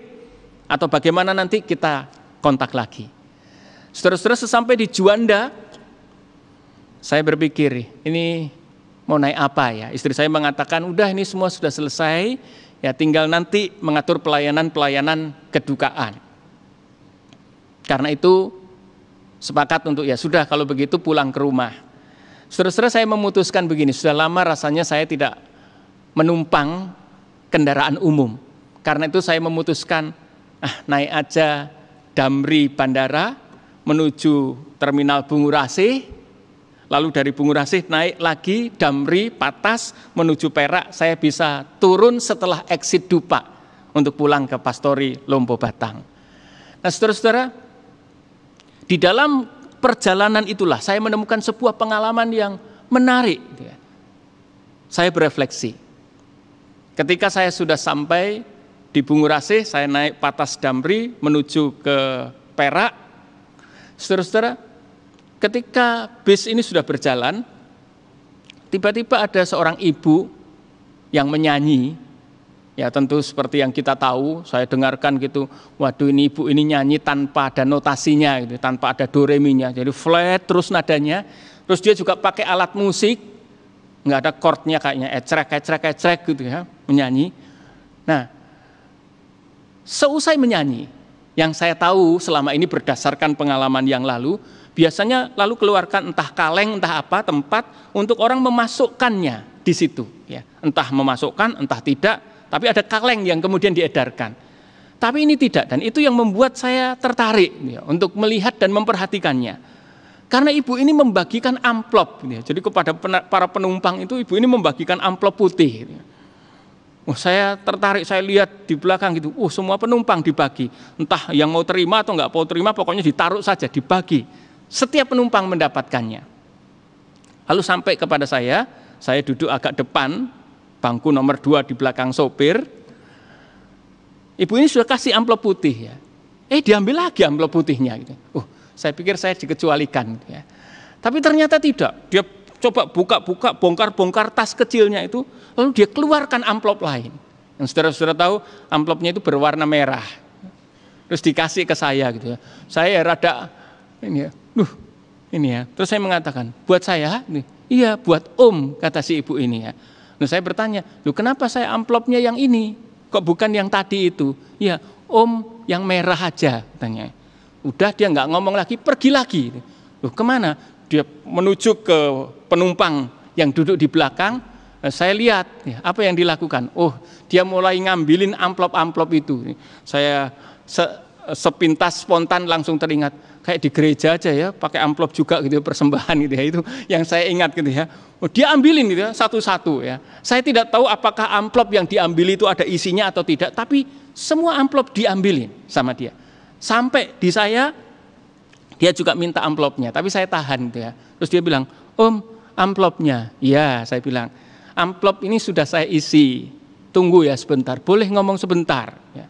atau bagaimana nanti kita kontak lagi. Saudara-saudara, sesampai di Juanda, saya berpikir, ini mau naik apa ya? Istri saya mengatakan, udah ini semua sudah selesai, ya tinggal nanti mengatur pelayanan-pelayanan kedukaan. Karena itu sepakat untuk ya sudah kalau begitu pulang ke rumah. Saudara-saudara, saya memutuskan begini, sudah lama rasanya saya tidak menumpang kendaraan umum. Karena itu saya memutuskan naik aja Damri Bandara menuju Terminal Bungurasih, lalu dari Bungurasih naik lagi Damri Patas menuju Perak. Saya bisa turun setelah exit Dupak untuk pulang ke Pastori Lombo Batang. Nah, saudara-saudara, di dalam perjalanan itulah saya menemukan sebuah pengalaman yang menarik. Saya berefleksi. Ketika saya sudah sampai di Bungurasih, saya naik Patas Damri menuju ke Perak. Saudara-saudara, ketika bis ini sudah berjalan, tiba-tiba ada seorang ibu yang menyanyi. Ya tentu seperti yang kita tahu, saya dengarkan gitu, waduh ini ibu ini nyanyi tanpa ada notasinya, gitu, tanpa ada do re mi-nya, jadi flat terus nadanya. Terus dia juga pakai alat musik, nggak ada chordnya kayaknya, ecrek gitu ya, menyanyi. Nah, seusai menyanyi, yang saya tahu selama ini berdasarkan pengalaman yang lalu, biasanya lalu keluarkan entah kaleng, entah apa tempat untuk orang memasukkannya di situ, ya. Entah memasukkan, entah tidak, tapi ada kaleng yang kemudian diedarkan. Tapi ini tidak, dan itu yang membuat saya tertarik ya, untuk melihat dan memperhatikannya. Karena ibu ini membagikan amplop, ya. Jadi kepada para penumpang itu ibu ini membagikan amplop putih. Ya. Saya tertarik, saya lihat di belakang gitu, semua penumpang dibagi. Entah yang mau terima atau nggak mau terima, pokoknya ditaruh saja, dibagi. Setiap penumpang mendapatkannya. Lalu sampai kepada saya duduk agak depan, bangku nomor 2 di belakang sopir. Ibu ini sudah kasih amplop putih ya. Diambil lagi amplop putihnya gitu. Saya pikir saya dikecualikan gitu ya. Tapi ternyata tidak. Dia coba buka-buka, bongkar-bongkar tas kecilnya itu, lalu dia keluarkan amplop lain. Yang saudara-saudara tahu, amplopnya itu berwarna merah. Terus dikasih ke saya gitu ya. Saya rada ini ya. Terus saya mengatakan, buat saya? Iya, buat Om, kata si ibu ini ya. Nah, saya bertanya, kenapa saya amplopnya yang ini? Kok bukan yang tadi itu? Iya, Om yang merah aja, katanya. Udah dia nggak ngomong lagi, pergi lagi. Kemana? Dia menuju ke penumpang yang duduk di belakang. Saya lihat ya, apa yang dilakukan. Dia mulai ngambilin amplop-amplop itu. Saya sepintas spontan langsung teringat, kayak di gereja aja ya, pakai amplop juga gitu, persembahan gitu ya, itu yang saya ingat gitu ya. Dia ambilin gitu ya, satu-satu ya. Saya tidak tahu apakah amplop yang diambil itu ada isinya atau tidak, tapi semua amplop diambilin sama dia. Sampai di saya, dia juga minta amplopnya, tapi saya tahan gitu ya. Terus dia bilang, Om, amplopnya. Iya, saya bilang, amplop ini sudah saya isi, tunggu ya sebentar, boleh ngomong sebentar ya.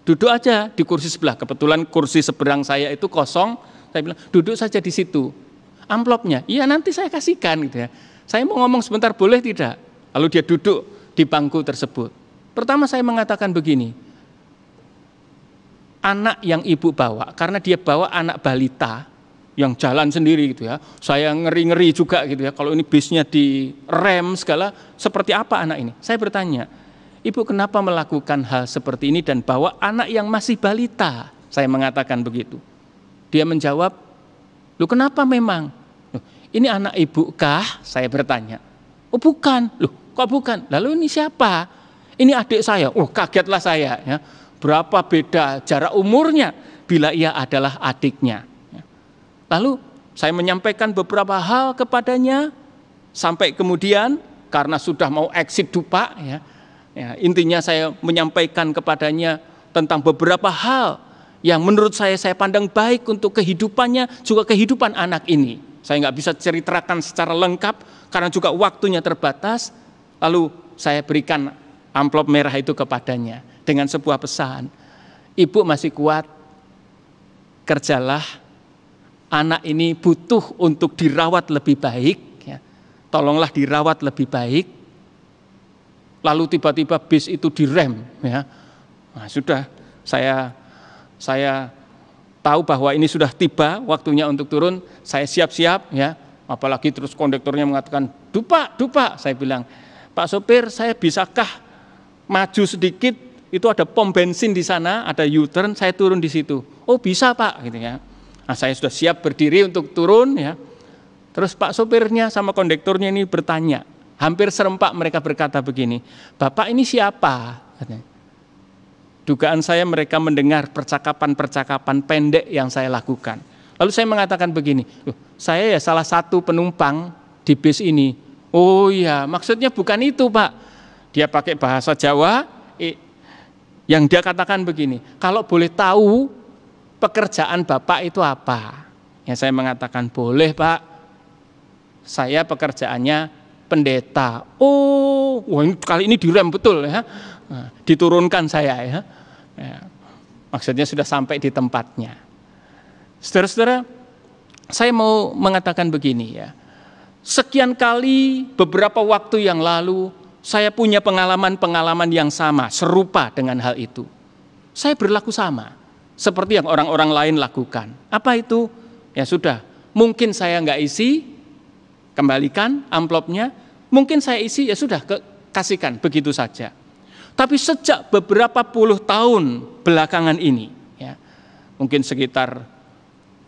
Duduk aja di kursi sebelah, kebetulan kursi seberang saya itu kosong, saya bilang, duduk saja di situ. Amplopnya, iya nanti saya kasihkan gitu ya. Saya mau ngomong sebentar, boleh tidak? Lalu dia duduk di bangku tersebut. Pertama saya mengatakan begini, anak yang ibu bawa, karena dia bawa anak balita yang jalan sendiri gitu ya. Saya ngeri-ngeri juga gitu ya, kalau ini bisnya di rem segala, seperti apa anak ini? Saya bertanya, Ibu kenapa melakukan hal seperti ini dan bawa anak yang masih balita? Saya mengatakan begitu. Dia menjawab, "Loh kenapa memang? Loh, ini anak ibu kah?" Saya bertanya. "Oh bukan." "Loh kok bukan? Lalu ini siapa?" "Ini adik saya." Oh kagetlah saya ya. Berapa beda jarak umurnya bila ia adalah adiknya. Lalu saya menyampaikan beberapa hal kepadanya, sampai kemudian karena sudah mau exit Dupak ya, intinya saya menyampaikan kepadanya tentang beberapa hal yang menurut saya pandang baik untuk kehidupannya, juga kehidupan anak ini. Saya nggak bisa ceritakan secara lengkap karena juga waktunya terbatas. Lalu saya berikan amplop merah itu kepadanya dengan sebuah pesan, "Ibu masih kuat, kerjalah, anak ini butuh untuk dirawat lebih baik, ya, tolonglah dirawat lebih baik. Lalu tiba-tiba bis itu direm, ya. Nah, sudah saya tahu bahwa ini sudah tiba waktunya untuk turun, saya siap-siap, ya. Apalagi terus kondektornya mengatakan, "Dupa." Saya bilang, "Pak sopir, saya bisakah maju sedikit? Itu ada pom bensin di sana, ada U-turn, saya turun di situ." "Oh, bisa, Pak," gitu ya. Nah, saya sudah siap berdiri untuk turun, ya. Terus Pak sopirnya sama kondektornya ini bertanya, hampir serempak mereka berkata begini, "Bapak ini siapa?" Katanya. Dugaan saya mereka mendengar percakapan-percakapan pendek yang saya lakukan. Lalu saya mengatakan begini, "Saya ya salah satu penumpang di bis ini." "Oh iya, maksudnya bukan itu, Pak." Dia pakai bahasa Jawa, yang dia katakan begini, "Kalau boleh tahu pekerjaan Bapak itu apa?" Ya, saya mengatakan, "Boleh, Pak. Saya pekerjaannya pendeta." "Oh, wah, kali ini direm betul, ya." Nah, diturunkan saya, ya. Maksudnya sudah sampai di tempatnya. Saudara-saudara, saya mau mengatakan begini, ya. Sekian kali beberapa waktu yang lalu saya punya pengalaman-pengalaman yang sama, serupa dengan hal itu. Saya berlaku sama seperti yang orang-orang lain lakukan. Apa itu? Ya sudah, mungkin saya nggak isi, kembalikan amplopnya. Mungkin saya isi, ya sudah, kasihkan begitu saja. Tapi sejak beberapa puluh tahun belakangan ini, ya, mungkin sekitar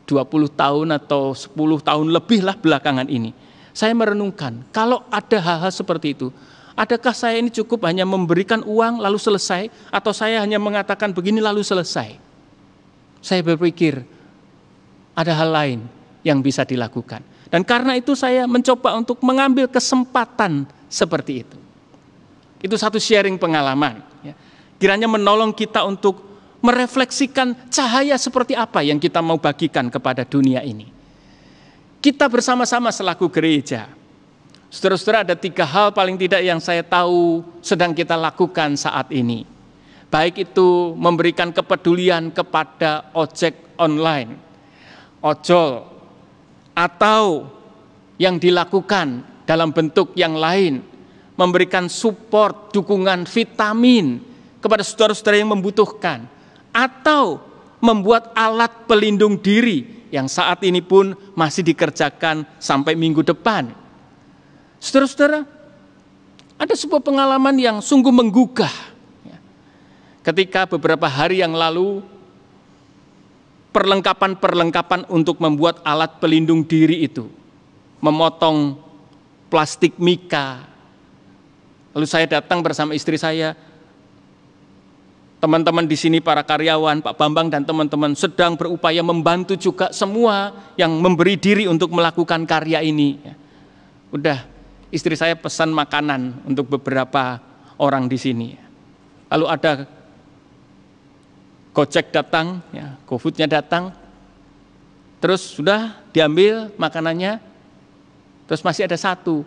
20 tahun atau 10 tahun lebih lah belakangan ini, saya merenungkan, kalau ada hal-hal seperti itu, adakah saya ini cukup hanya memberikan uang lalu selesai, atau saya hanya mengatakan begini lalu selesai? Saya berpikir ada hal lain yang bisa dilakukan. Dan karena itu saya mencoba untuk mengambil kesempatan seperti itu. Itu satu sharing pengalaman, ya. Kiranya menolong kita untuk merefleksikan cahaya seperti apa yang kita mau bagikan kepada dunia ini. Kita bersama-sama selaku gereja, saudara-saudara, ada 3 hal paling tidak yang saya tahu sedang kita lakukan saat ini. Baik itu memberikan kepedulian kepada ojek online, ojol, atau yang dilakukan dalam bentuk yang lain, memberikan support, dukungan vitamin kepada saudara-saudara yang membutuhkan, atau membuat alat pelindung diri yang saat ini pun masih dikerjakan sampai minggu depan. Saudara-saudara, ada sebuah pengalaman yang sungguh menggugah. Ketika beberapa hari yang lalu, perlengkapan-perlengkapan untuk membuat alat pelindung diri itu, memotong plastik mika. Lalu saya datang bersama istri saya, teman-teman di sini para karyawan, Pak Bambang dan teman-teman sedang berupaya membantu juga semua yang memberi diri untuk melakukan karya ini. Udah, istri saya pesan makanan untuk beberapa orang di sini. Lalu ada Gojek datang, ya, GoFood-nya datang, terus sudah diambil makanannya, terus masih ada satu.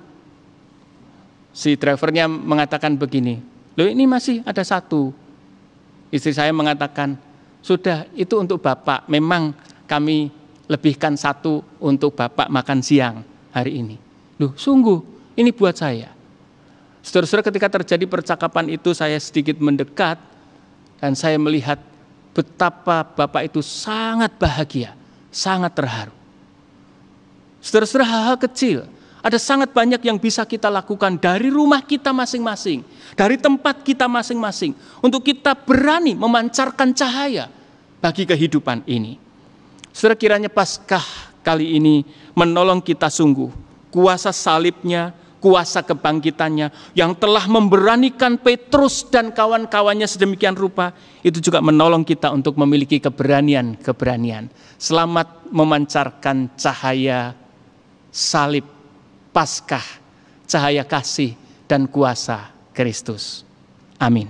Si drivernya mengatakan begini, "Loh, ini masih ada satu." Istri saya mengatakan, "Sudah, itu untuk Bapak, memang kami lebihkan satu untuk Bapak makan siang hari ini." Loh, sungguh, ini buat saya. Saudara-saudara, ketika terjadi percakapan itu, saya sedikit mendekat, dan saya melihat betapa Bapak itu sangat bahagia, sangat terharu. Saudara-saudara, hal-hal kecil, ada sangat banyak yang bisa kita lakukan dari rumah kita masing-masing, dari tempat kita masing-masing, untuk kita berani memancarkan cahaya bagi kehidupan ini. Saudara, kiranya Paskah kali ini menolong kita sungguh. Kuasa salibnya, kuasa kebangkitannya yang telah memberanikan Petrus dan kawan-kawannya sedemikian rupa, itu juga menolong kita untuk memiliki keberanian. Selamat memancarkan cahaya salib Paskah, cahaya kasih dan kuasa Kristus. Amin.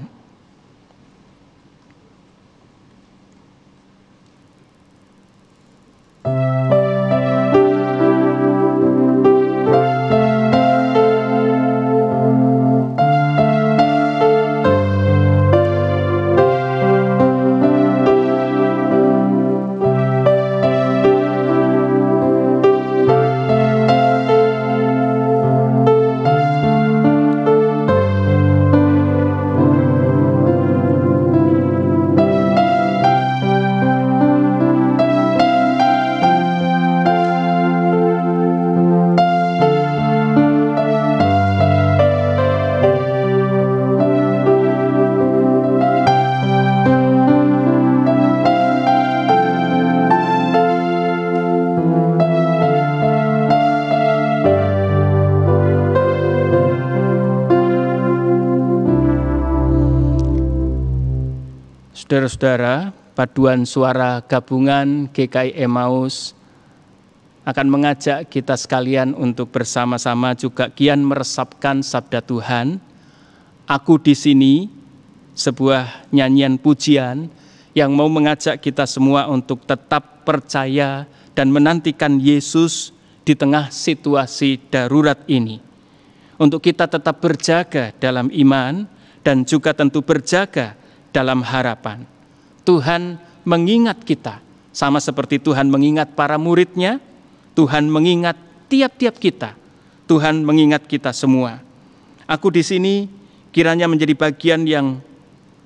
Saudara-saudara, paduan suara gabungan GKI Emmaus akan mengajak kita sekalian untuk bersama-sama juga kian meresapkan sabda Tuhan. Aku di sini, sebuah nyanyian pujian yang mau mengajak kita semua untuk tetap percaya dan menantikan Yesus di tengah situasi darurat ini. Untuk kita tetap berjaga dalam iman dan juga tentu berjaga dalam harapan. Tuhan mengingat kita, sama seperti Tuhan mengingat para murid-Nya, Tuhan mengingat tiap-tiap kita, Tuhan mengingat kita semua. Aku di sini kiranya menjadi bagian yang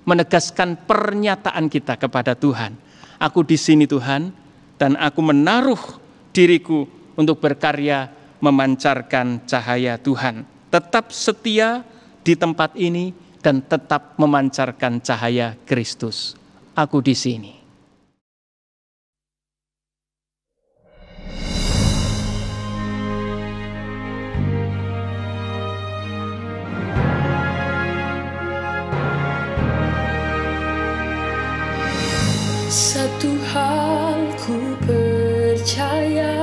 menegaskan pernyataan kita kepada Tuhan. Aku di sini Tuhan, dan aku menaruh diriku untuk berkarya memancarkan cahaya Tuhan. Tetap setia di tempat ini dan tetap memancarkan cahaya Kristus. Aku di sini. Satu hal ku percaya,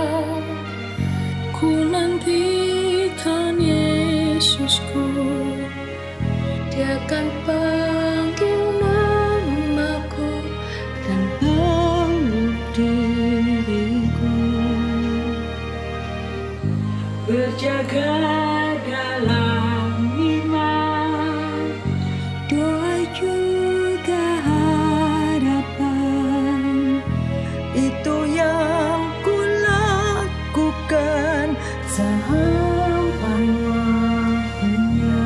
ku nantikan Yesusku, Dia akan panggil namaku dan peluk diriku. Berjaga dalam iman, doa juga harapan, itu yang ku lakukan sampai waktunya.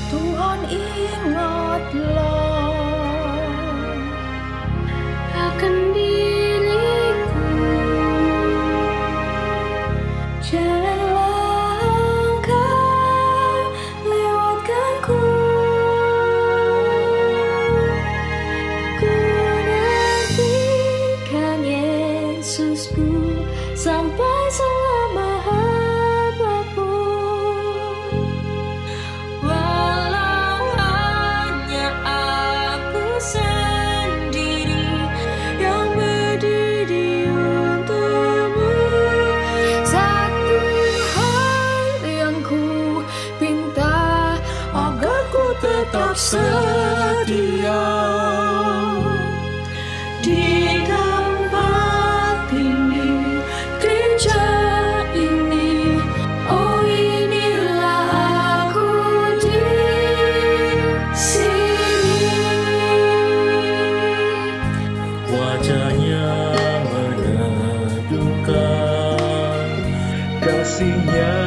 Tuhan ingatlah akan diriku, janganlah engkau lewatkanku. Ku nantikan Yesusku sampai selama apapun. Walau hanya aku sendiri yang berdiri untukmu, satu hal yang ku pinta agar ku tetap setia di tempat ini, gereja ini. Oh, inilah aku di sini. Wajahnya meneduhkan, kasihnya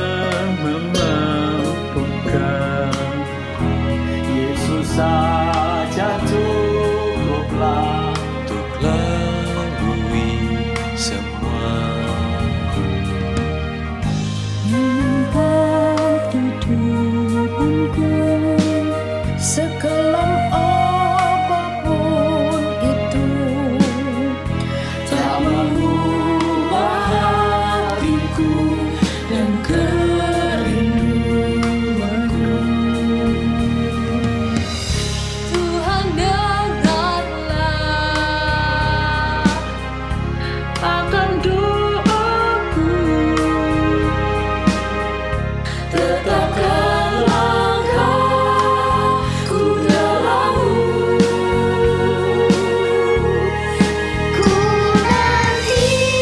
memampukan. Yesus saja cukuplah untuk lalui semua. Tempat kehidupanku, sekelam apapun itu, tak mengubah hatiku dan kerinduanku. Tuhan dengarlah akan doaku, tetapkan langkahku dalam-Mu. Ku nantikan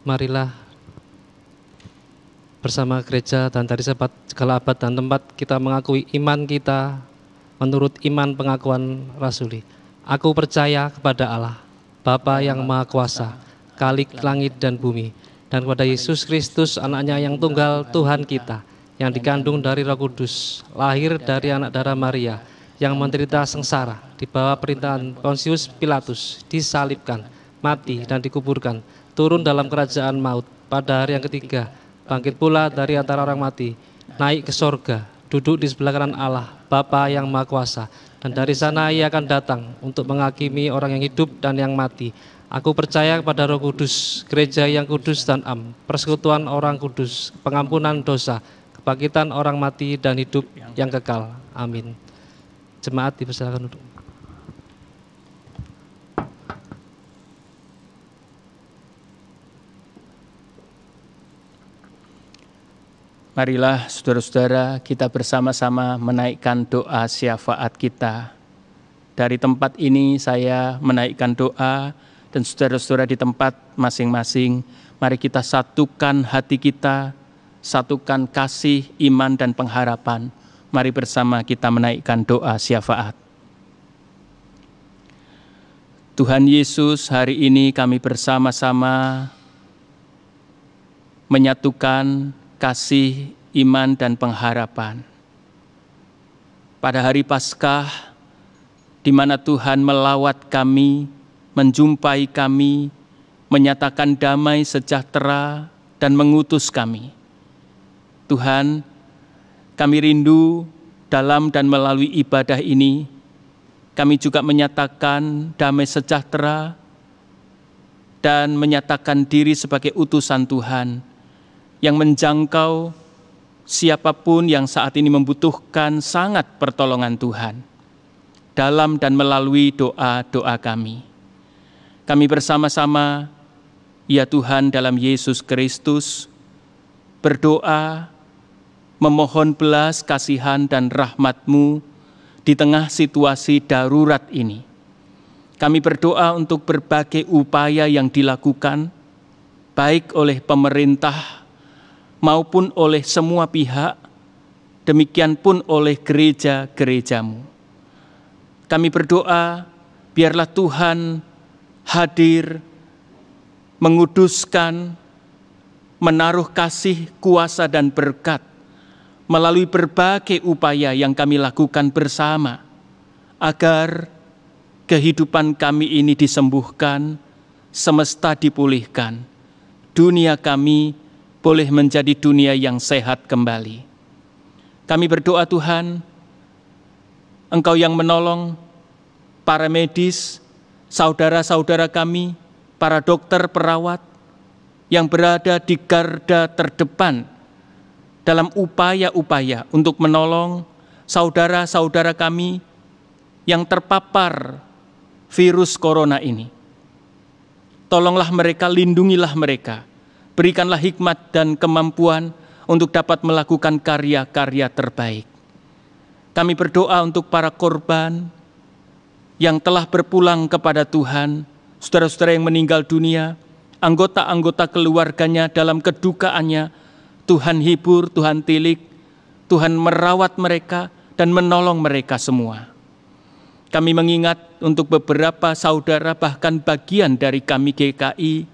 marilah bersama gereja dan dari segala abad dan tempat kita mengakui iman kita menurut iman pengakuan rasuli. Aku percaya kepada Allah, Bapa yang Maha Kuasa, Khalik langit dan bumi, dan kepada Yesus Kristus, anaknya yang tunggal Tuhan kita, yang dikandung dari Roh Kudus, lahir dari anak darah Maria, yang menderita sengsara, di bawah perintahan Pontius Pilatus, disalibkan, mati dan dikuburkan, turun dalam kerajaan maut, pada hari yang ketiga, bangkit pula dari antara orang mati, naik ke sorga, duduk di sebelah kanan Allah, Bapa yang Maha Kuasa, dan dari sana Ia akan datang untuk menghakimi orang yang hidup dan yang mati. Aku percaya kepada Roh Kudus, gereja yang kudus dan am, persekutuan orang kudus, pengampunan dosa, kebangkitan orang mati dan hidup yang kekal. Amin. Jemaat dipersilakan duduk. Marilah saudara-saudara kita bersama-sama menaikkan doa syafaat kita. Dari tempat ini saya menaikkan doa dan saudara-saudara di tempat masing-masing. Mari kita satukan hati kita, satukan kasih, iman dan pengharapan. Mari bersama kita menaikkan doa syafaat. Tuhan Yesus, hari ini kami bersama-sama menyatukan kasih, iman, dan pengharapan. Pada hari Paskah, di mana Tuhan melawat kami, menjumpai kami, menyatakan damai sejahtera, dan mengutus kami. Tuhan, kami rindu dalam dan melalui ibadah ini, kami juga menyatakan damai sejahtera, dan menyatakan diri sebagai utusan Tuhan, yang menjangkau siapapun yang saat ini membutuhkan sangat pertolongan Tuhan dalam dan melalui doa-doa kami. Kami bersama-sama, ya Tuhan dalam Yesus Kristus, berdoa, memohon belas kasihan dan rahmat-Mu di tengah situasi darurat ini. Kami berdoa untuk berbagai upaya yang dilakukan, baik oleh pemerintah, maupun oleh semua pihak, demikian pun oleh gereja-gereja-Mu. Kami berdoa, biarlah Tuhan hadir, menguduskan, menaruh kasih, kuasa, dan berkat, melalui berbagai upaya yang kami lakukan bersama, agar kehidupan kami ini disembuhkan, semesta dipulihkan, dunia kami boleh menjadi dunia yang sehat kembali. Kami berdoa Tuhan, Engkau yang menolong para medis, saudara-saudara kami, para dokter perawat, yang berada di garda terdepan dalam upaya-upaya untuk menolong saudara-saudara kami yang terpapar virus corona ini. Tolonglah mereka, lindungilah mereka, berikanlah hikmat dan kemampuan untuk dapat melakukan karya-karya terbaik. Kami berdoa untuk para korban yang telah berpulang kepada Tuhan, saudara-saudara yang meninggal dunia, anggota-anggota keluarganya dalam kedukaannya. Tuhan hibur, Tuhan tilik, Tuhan merawat mereka dan menolong mereka semua. Kami mengingat untuk beberapa saudara, bahkan bagian dari kami GKI,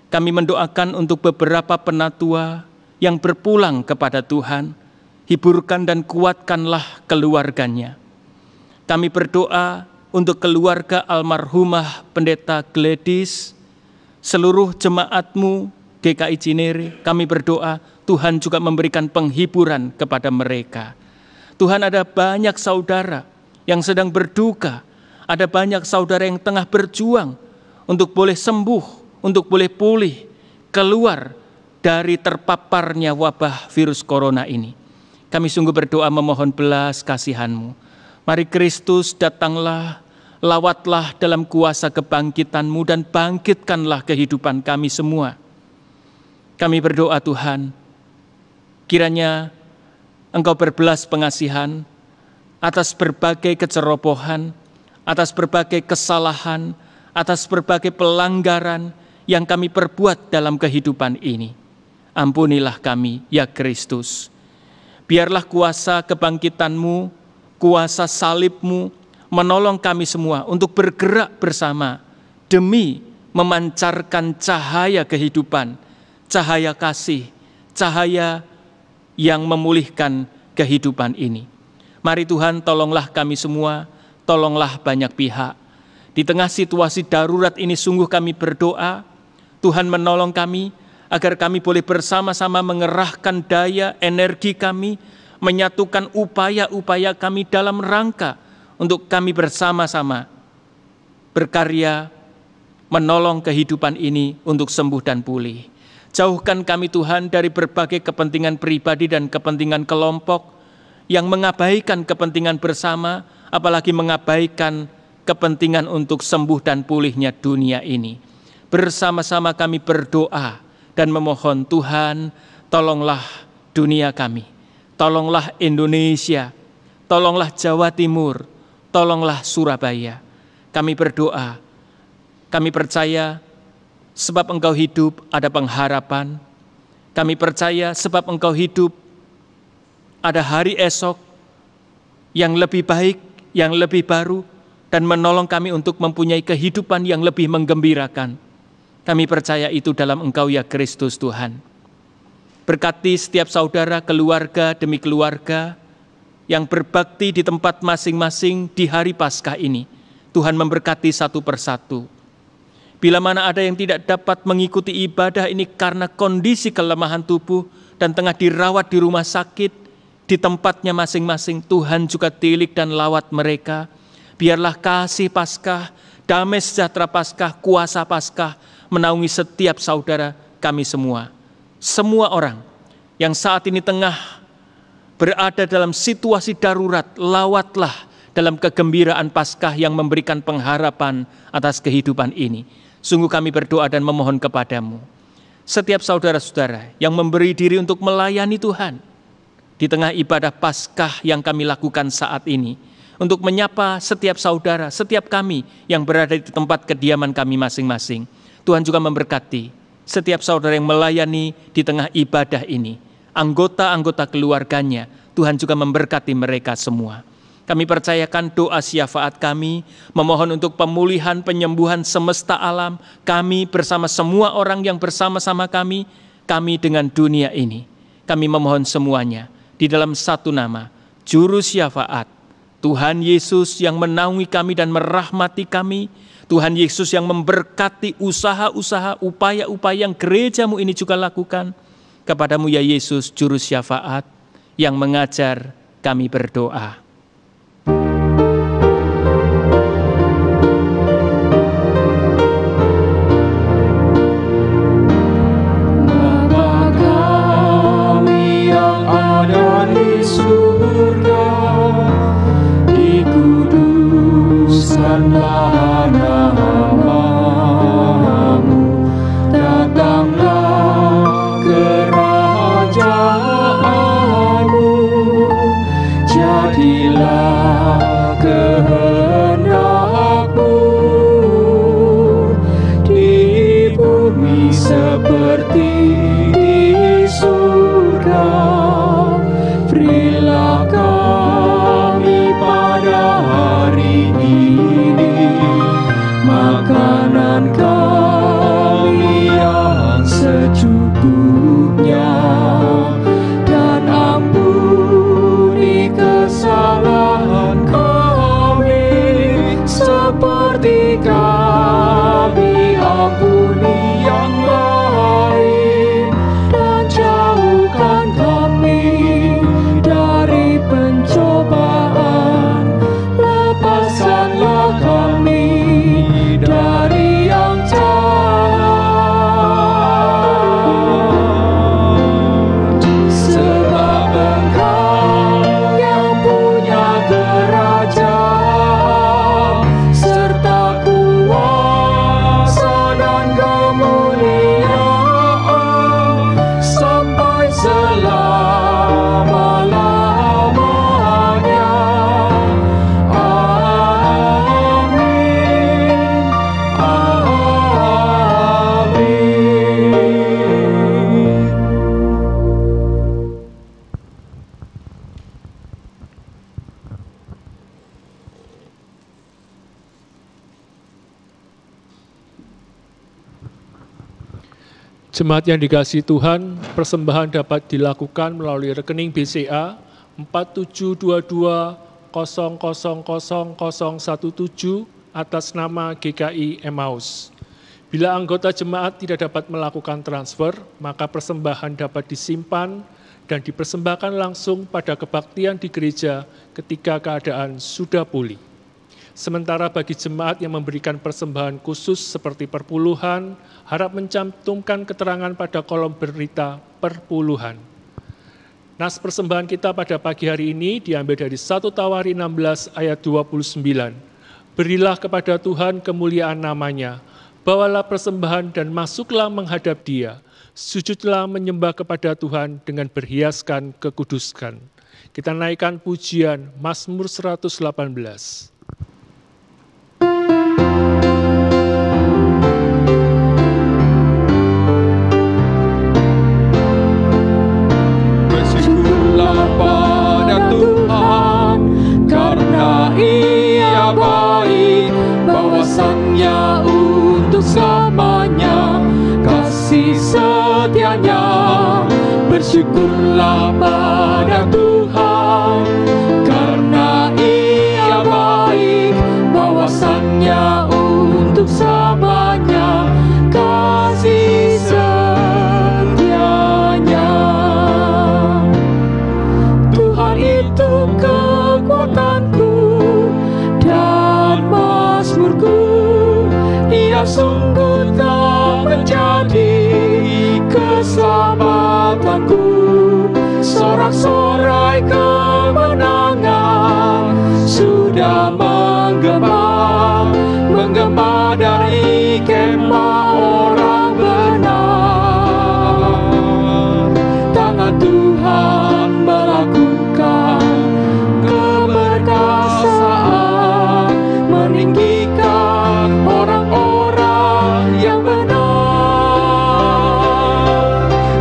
kami mendoakan untuk beberapa penatua yang berpulang kepada Tuhan, hiburkan dan kuatkanlah keluarganya. Kami berdoa untuk keluarga almarhumah Pendeta Gladys, seluruh jemaat-Mu GKI Cinere. Kami berdoa Tuhan juga memberikan penghiburan kepada mereka. Tuhan, ada banyak saudara yang sedang berduka, ada banyak saudara yang tengah berjuang untuk boleh sembuh, untuk boleh pulih, keluar dari terpaparnya wabah virus corona ini. Kami sungguh berdoa memohon belas kasihan-Mu. Mari Kristus datanglah, lawatlah dalam kuasa kebangkitan-Mu dan bangkitkanlah kehidupan kami semua. Kami berdoa Tuhan, kiranya Engkau berbelas pengasihan atas berbagai kecerobohan, atas berbagai kesalahan, atas berbagai pelanggaran yang kami perbuat dalam kehidupan ini. Ampunilah kami, ya Kristus. Biarlah kuasa kebangkitan-Mu, kuasa salib-Mu, menolong kami semua untuk bergerak bersama demi memancarkan cahaya kehidupan, cahaya kasih, cahaya yang memulihkan kehidupan ini. Mari Tuhan, tolonglah kami semua, tolonglah banyak pihak. Di tengah situasi darurat ini sungguh kami berdoa, Tuhan menolong kami agar kami boleh bersama-sama mengerahkan daya, energi kami, menyatukan upaya-upaya kami dalam rangka untuk kami bersama-sama berkarya menolong kehidupan ini untuk sembuh dan pulih. Jauhkan kami Tuhan dari berbagai kepentingan pribadi dan kepentingan kelompok yang mengabaikan kepentingan bersama, apalagi mengabaikan kepentingan untuk sembuh dan pulihnya dunia ini. Bersama-sama kami berdoa dan memohon, Tuhan, tolonglah dunia kami, tolonglah Indonesia, tolonglah Jawa Timur, tolonglah Surabaya. Kami berdoa, kami percaya sebab Engkau hidup ada pengharapan. Kami percaya sebab Engkau hidup ada hari esok yang lebih baik, yang lebih baru, dan menolong kami untuk mempunyai kehidupan yang lebih menggembirakan. Kami percaya itu dalam Engkau, ya Kristus Tuhan. Berkati setiap saudara, keluarga demi keluarga yang berbakti di tempat masing-masing di hari Paskah ini. Tuhan memberkati satu persatu. Bila mana ada yang tidak dapat mengikuti ibadah ini karena kondisi kelemahan tubuh dan tengah dirawat di rumah sakit, di tempatnya masing-masing, Tuhan juga tilik dan lawat mereka. Biarlah kasih Paskah, damai sejahtera Paskah, kuasa Paskah menaungi setiap saudara kami semua. Semua orang yang saat ini tengah berada dalam situasi darurat, lawatlah dalam kegembiraan Paskah yang memberikan pengharapan atas kehidupan ini. Sungguh kami berdoa dan memohon kepadamu. Setiap saudara-saudara yang memberi diri untuk melayani Tuhan di tengah ibadah Paskah yang kami lakukan saat ini, untuk menyapa setiap saudara, setiap kami yang berada di tempat kediaman kami masing-masing. Tuhan juga memberkati setiap saudara yang melayani di tengah ibadah ini, anggota-anggota keluarganya. Tuhan juga memberkati mereka semua. Kami percayakan doa syafaat kami, memohon untuk pemulihan, penyembuhan semesta alam, kami bersama semua orang yang bersama-sama kami dengan dunia ini. Kami memohon semuanya di dalam satu nama, Juru Syafaat, Tuhan Yesus yang menaungi kami dan merahmati kami, Tuhan Yesus yang memberkati usaha-usaha, upaya-upaya yang gerejamu ini juga lakukan. Kepadamu ya Yesus, Juru Syafaat yang mengajar kami berdoa. Dikuduskanlah namamu, datanglah kerajaanmu, jadi Jemaat yang dikasihi Tuhan, persembahan dapat dilakukan melalui rekening BCA 4722000017 atas nama GKI Emmaus. Bila anggota jemaat tidak dapat melakukan transfer, maka persembahan dapat disimpan dan dipersembahkan langsung pada kebaktian di gereja ketika keadaan sudah pulih. Sementara bagi jemaat yang memberikan persembahan khusus seperti perpuluhan, harap mencantumkan keterangan pada kolom berita perpuluhan. Nas persembahan kita pada pagi hari ini diambil dari 1 Tawari 16 ayat 29. Berilah kepada Tuhan kemuliaan namanya, bawalah persembahan dan masuklah menghadap Dia. Sujudlah menyembah kepada Tuhan dengan berhiaskan kekuduskan. Kita naikkan pujian Mazmur 118. Bersyukurlah pada Tuhan, karena Ia baik, bahwasannya untuk selamanya kasih setianya. Bersyukurlah pada Tuhan, karena Ia baik, bahwasannya untuk selamanya kasih setianya. Tuhan itu kekuatanku dan mazmurku, Ia sungguh tak menjadi keselamatanku. Sorak-sorai kemenangan sudah menggema dari kemah orang benar. Tangan Tuhan melakukan keberkasaan, meninggikan orang-orang yang benar.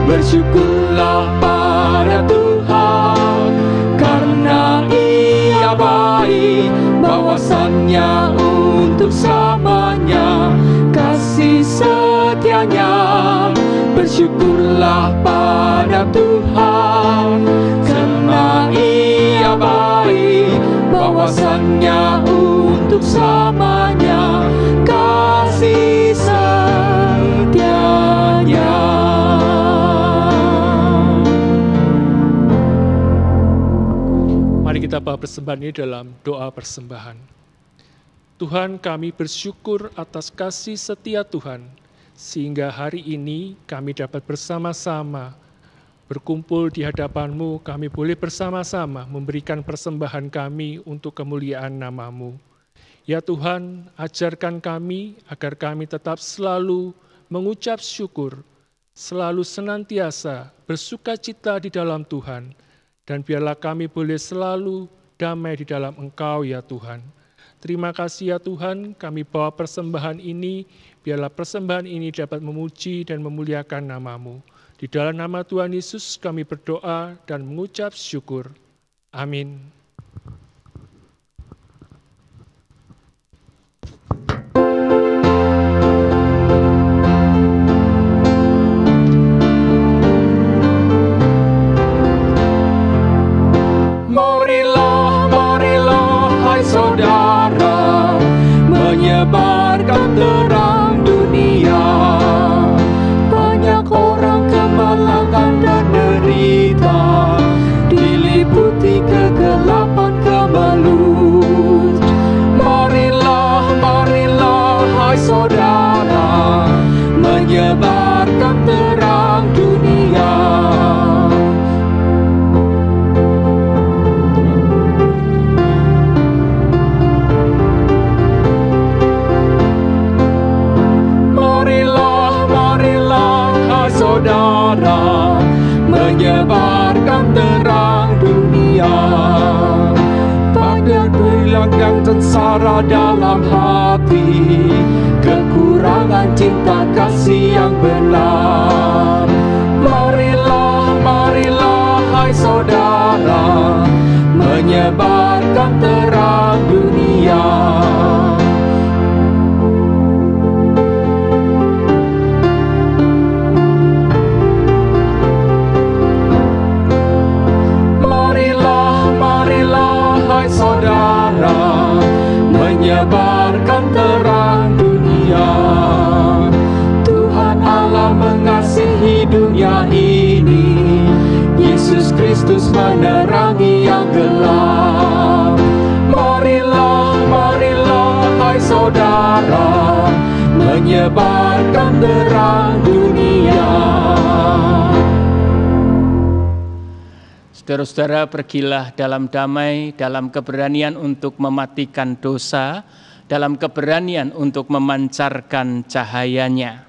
Bersyukurlah pada Tuhan, karena Ia baik, bahwasannya untuk selamanya kasih setianya. Bersyukurlah pada Tuhan, karena Ia baik, bahwasannya untuk selamanya kasih setianya. Mari kita bawa persembahan ini dalam doa persembahan. Tuhan, kami bersyukur atas kasih setia Tuhan, sehingga hari ini kami dapat bersama-sama berkumpul di hadapan-Mu. Kami boleh bersama-sama memberikan persembahan kami untuk kemuliaan nama-Mu. Ya Tuhan, ajarkan kami agar kami tetap selalu mengucap syukur, selalu senantiasa bersukacita di dalam Tuhan, dan biarlah kami boleh selalu damai di dalam Engkau ya Tuhan. Terima kasih ya Tuhan, kami bawa persembahan ini, biarlah persembahan ini dapat memuji dan memuliakan nama-Mu. Di dalam nama Tuhan Yesus kami berdoa dan mengucap syukur. Amin. Marilah, hai saudara, menyebarkan terang dunia. Banyak orang kemalangan dan derita, diliputi kegelapan kemelut. Marilah, hai saudara, menyebarkan terang dunia. Saudara, menyebarkan terang dunia. Pada gelanggang sengsara dalam hati, kekurangan cinta kasih yang benar. Marilah, hai saudara, menyebarkan terang dunia. saudara, menyebarkan terang dunia. Tuhan Allah mengasihi dunia ini, Yesus Kristus menerangi yang gelap. Marilah, marilah hai saudara, menyebarkan terang dunia. Saudara-saudara, pergilah dalam damai, dalam keberanian untuk mematikan dosa, dalam keberanian untuk memancarkan cahayanya.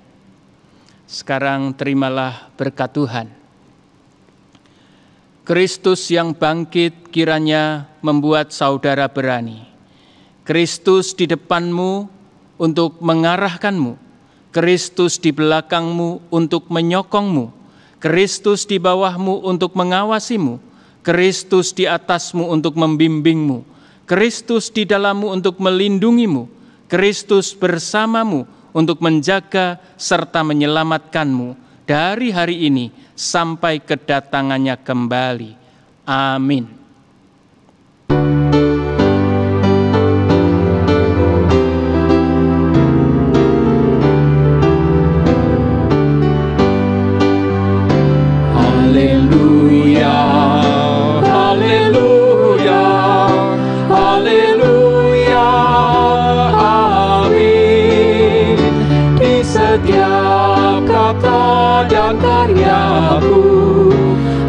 Sekarang terimalah berkat Tuhan. Kristus yang bangkit kiranya membuat saudara berani. Kristus di depanmu untuk mengarahkanmu. Kristus di belakangmu untuk menyokongmu. Kristus di bawahmu untuk mengawasimu. Kristus di atasmu untuk membimbingmu. Kristus di dalammu untuk melindungimu. Kristus bersamamu untuk menjaga serta menyelamatkanmu dari hari ini sampai kedatangannya kembali. Amin. Setiap kata dan karyaku,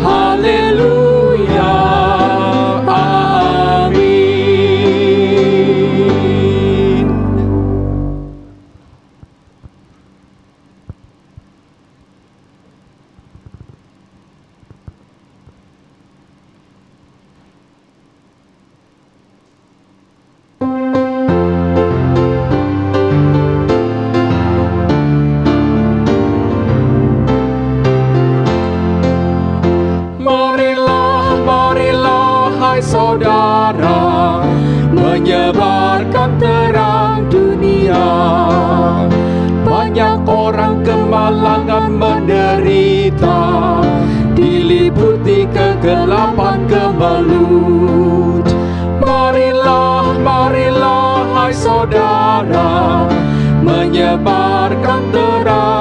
haleluya, amin. Saudara, menyebarkan terang dunia. Banyak orang kemalangan menderita, diliputi kegelapan gemelut. Marilah, marilah hai saudara, menyebarkan terang